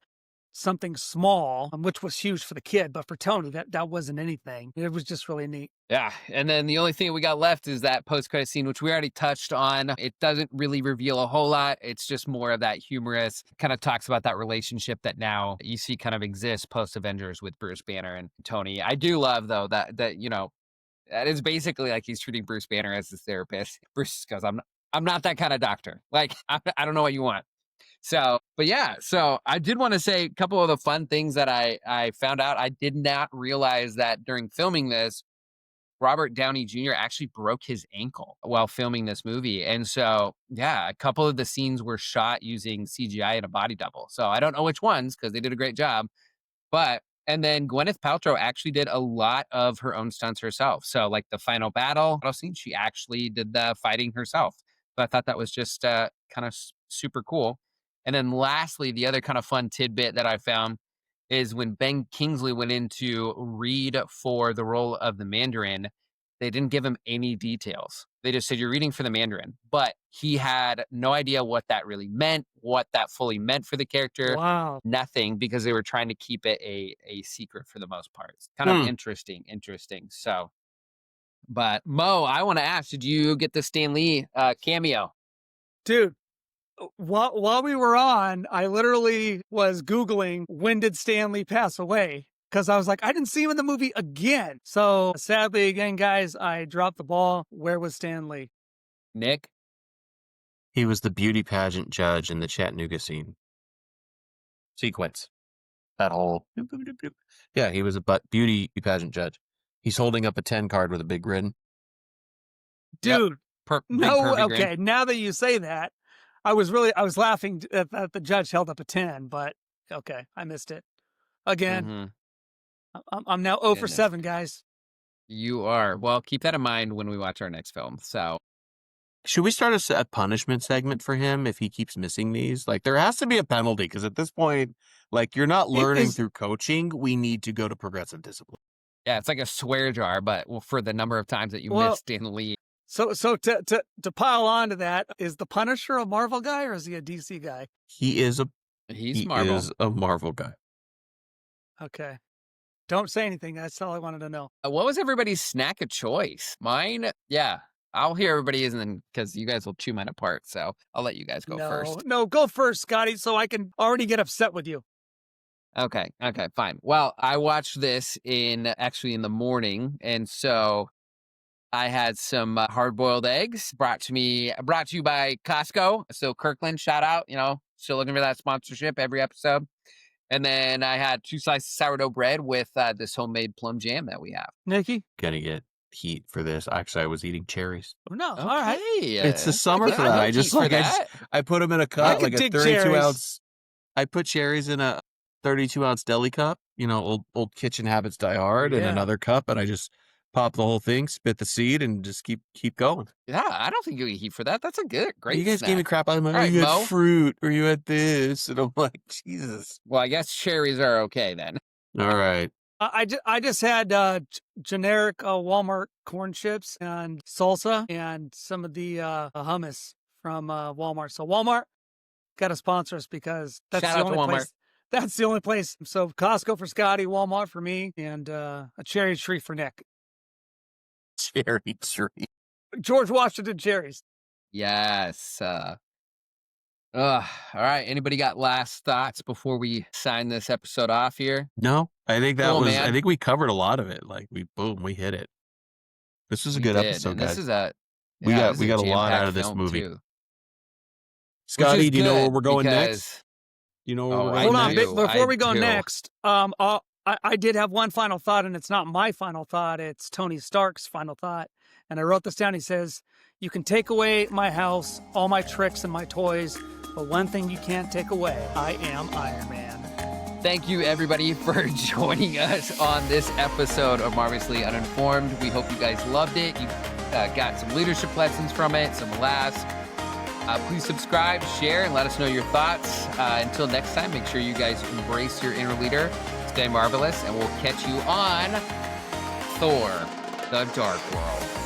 something small, which was huge for the kid, but for Tony, that wasn't anything. It was just really neat. Yeah. And then the only thing we got left is that post-credit scene, which we already touched on. It doesn't really reveal a whole lot. It's just more of that humorous, kind of talks about that relationship that now you see kind of exists post-Avengers with Bruce Banner and Tony. I do love, though, that that is basically like he's treating Bruce Banner as his therapist. Bruce goes, I'm not that kind of doctor. Like, I don't know what you want. So, but yeah, so I did want to say a couple of the fun things that I found out. I did not realize that during filming this, Robert Downey Jr. actually broke his ankle while filming this movie. And so, yeah, a couple of the scenes were shot using CGI and a body double. So I don't know which ones because they did a great job. And then Gwyneth Paltrow actually did a lot of her own stunts herself. So like the final battle scene, she actually did the fighting herself. So I thought that was just kind of super cool. And then lastly, the other kind of fun tidbit that I found is when Ben Kingsley went in to read for the role of the Mandarin, they didn't give him any details. They just said, you're reading for the Mandarin. But he had no idea what that really meant, what that fully meant for the character. Wow. Nothing, because they were trying to keep it a secret for the most part. It's kind of interesting. So, but Mo, I want to ask, did you get the Stan Lee cameo? Dude, while we were on, I literally was Googling, when did Stan Lee pass away? Because I was like, I didn't see him in the movie again. So sadly, again, guys, I dropped the ball. Where was Stan Lee? Nick? He was the beauty pageant judge in the Chattanooga sequence. That whole... Yeah, he was a beauty pageant judge. He's holding up a 10 card with a big grin. Dude, Yep. no, okay. Grin. Now that you say that, I was laughing that the judge held up a 10, but okay, I missed it. Again, I'm now 0 for 7, guys. You are. Well, keep that in mind when we watch our next film. So, should we start a punishment segment for him if he keeps missing these? Like, there has to be a penalty, because at this point, like, you're not learning through coaching. We need to go to progressive discipline. Yeah, it's like a swear jar, but for the number of times that you missed Stan Lee. So to pile on to that, is the Punisher a Marvel guy or is he a DC guy? He's Marvel. He is a Marvel guy. Okay. Don't say anything. That's all I wanted to know. What was everybody's snack of choice? Mine, yeah. I'll hear everybody's, and then because you guys will chew mine apart. So I'll let you guys go first. No, go first, Scotty, so I can already get upset with you. Okay, fine. Well, I watched this in the morning, and so I had some hard-boiled eggs brought to you by Costco. So Kirkland, shout out, still looking for that sponsorship every episode. And then I had 2 slices of sourdough bread with this homemade plum jam that we have. Nikki? Gonna get heat for this. Actually, I was eating cherries. Oh, no. Okay. All right. It's the summer for that. I put them in a cup, like a 32-ounce. I put cherries in a 32-ounce deli cup. Old kitchen habits die hard, in another cup, and I just pop the whole thing, spit the seed, and just keep going. Yeah, I don't think you get heat for that. That's a great You guys snack. gave me crap. I'm like, right, you Mo? had fruit, or you had this, and I'm like, Jesus. Well, I guess cherries are okay then. All right. I just had generic Walmart corn chips and salsa and some of the hummus from Walmart. So Walmart got to sponsor us, because that's Shout the out to only Walmart. place. That's the only place. So Costco for Scotty, Walmart for me, and a cherry tree for Nick. Cherry tree. George Washington cherries. Yes. All right. Anybody got last thoughts before we sign this episode off here? No, I think Cool, man. I think we covered a lot of it. Like we hit it. This was a good episode, and guys. This is we got a lot out of this movie. Too. Scotty, do you know where we're going next? Do you know where we're going next? Hold on, before we go next, I did have one final thought, and it's not my final thought. It's Tony Stark's final thought. And I wrote this down. He says, "You can take away my house, all my tricks and my toys, but one thing you can't take away, I am Iron Man." Thank you, everybody, for joining us on this episode of Marvelously Uninformed. We hope you guys loved it. You got some leadership lessons from it, some laughs. Please subscribe, share, and let us know your thoughts. Until next time, make sure you guys embrace your inner leader. Stay marvelous, and we'll catch you on Thor: The Dark World.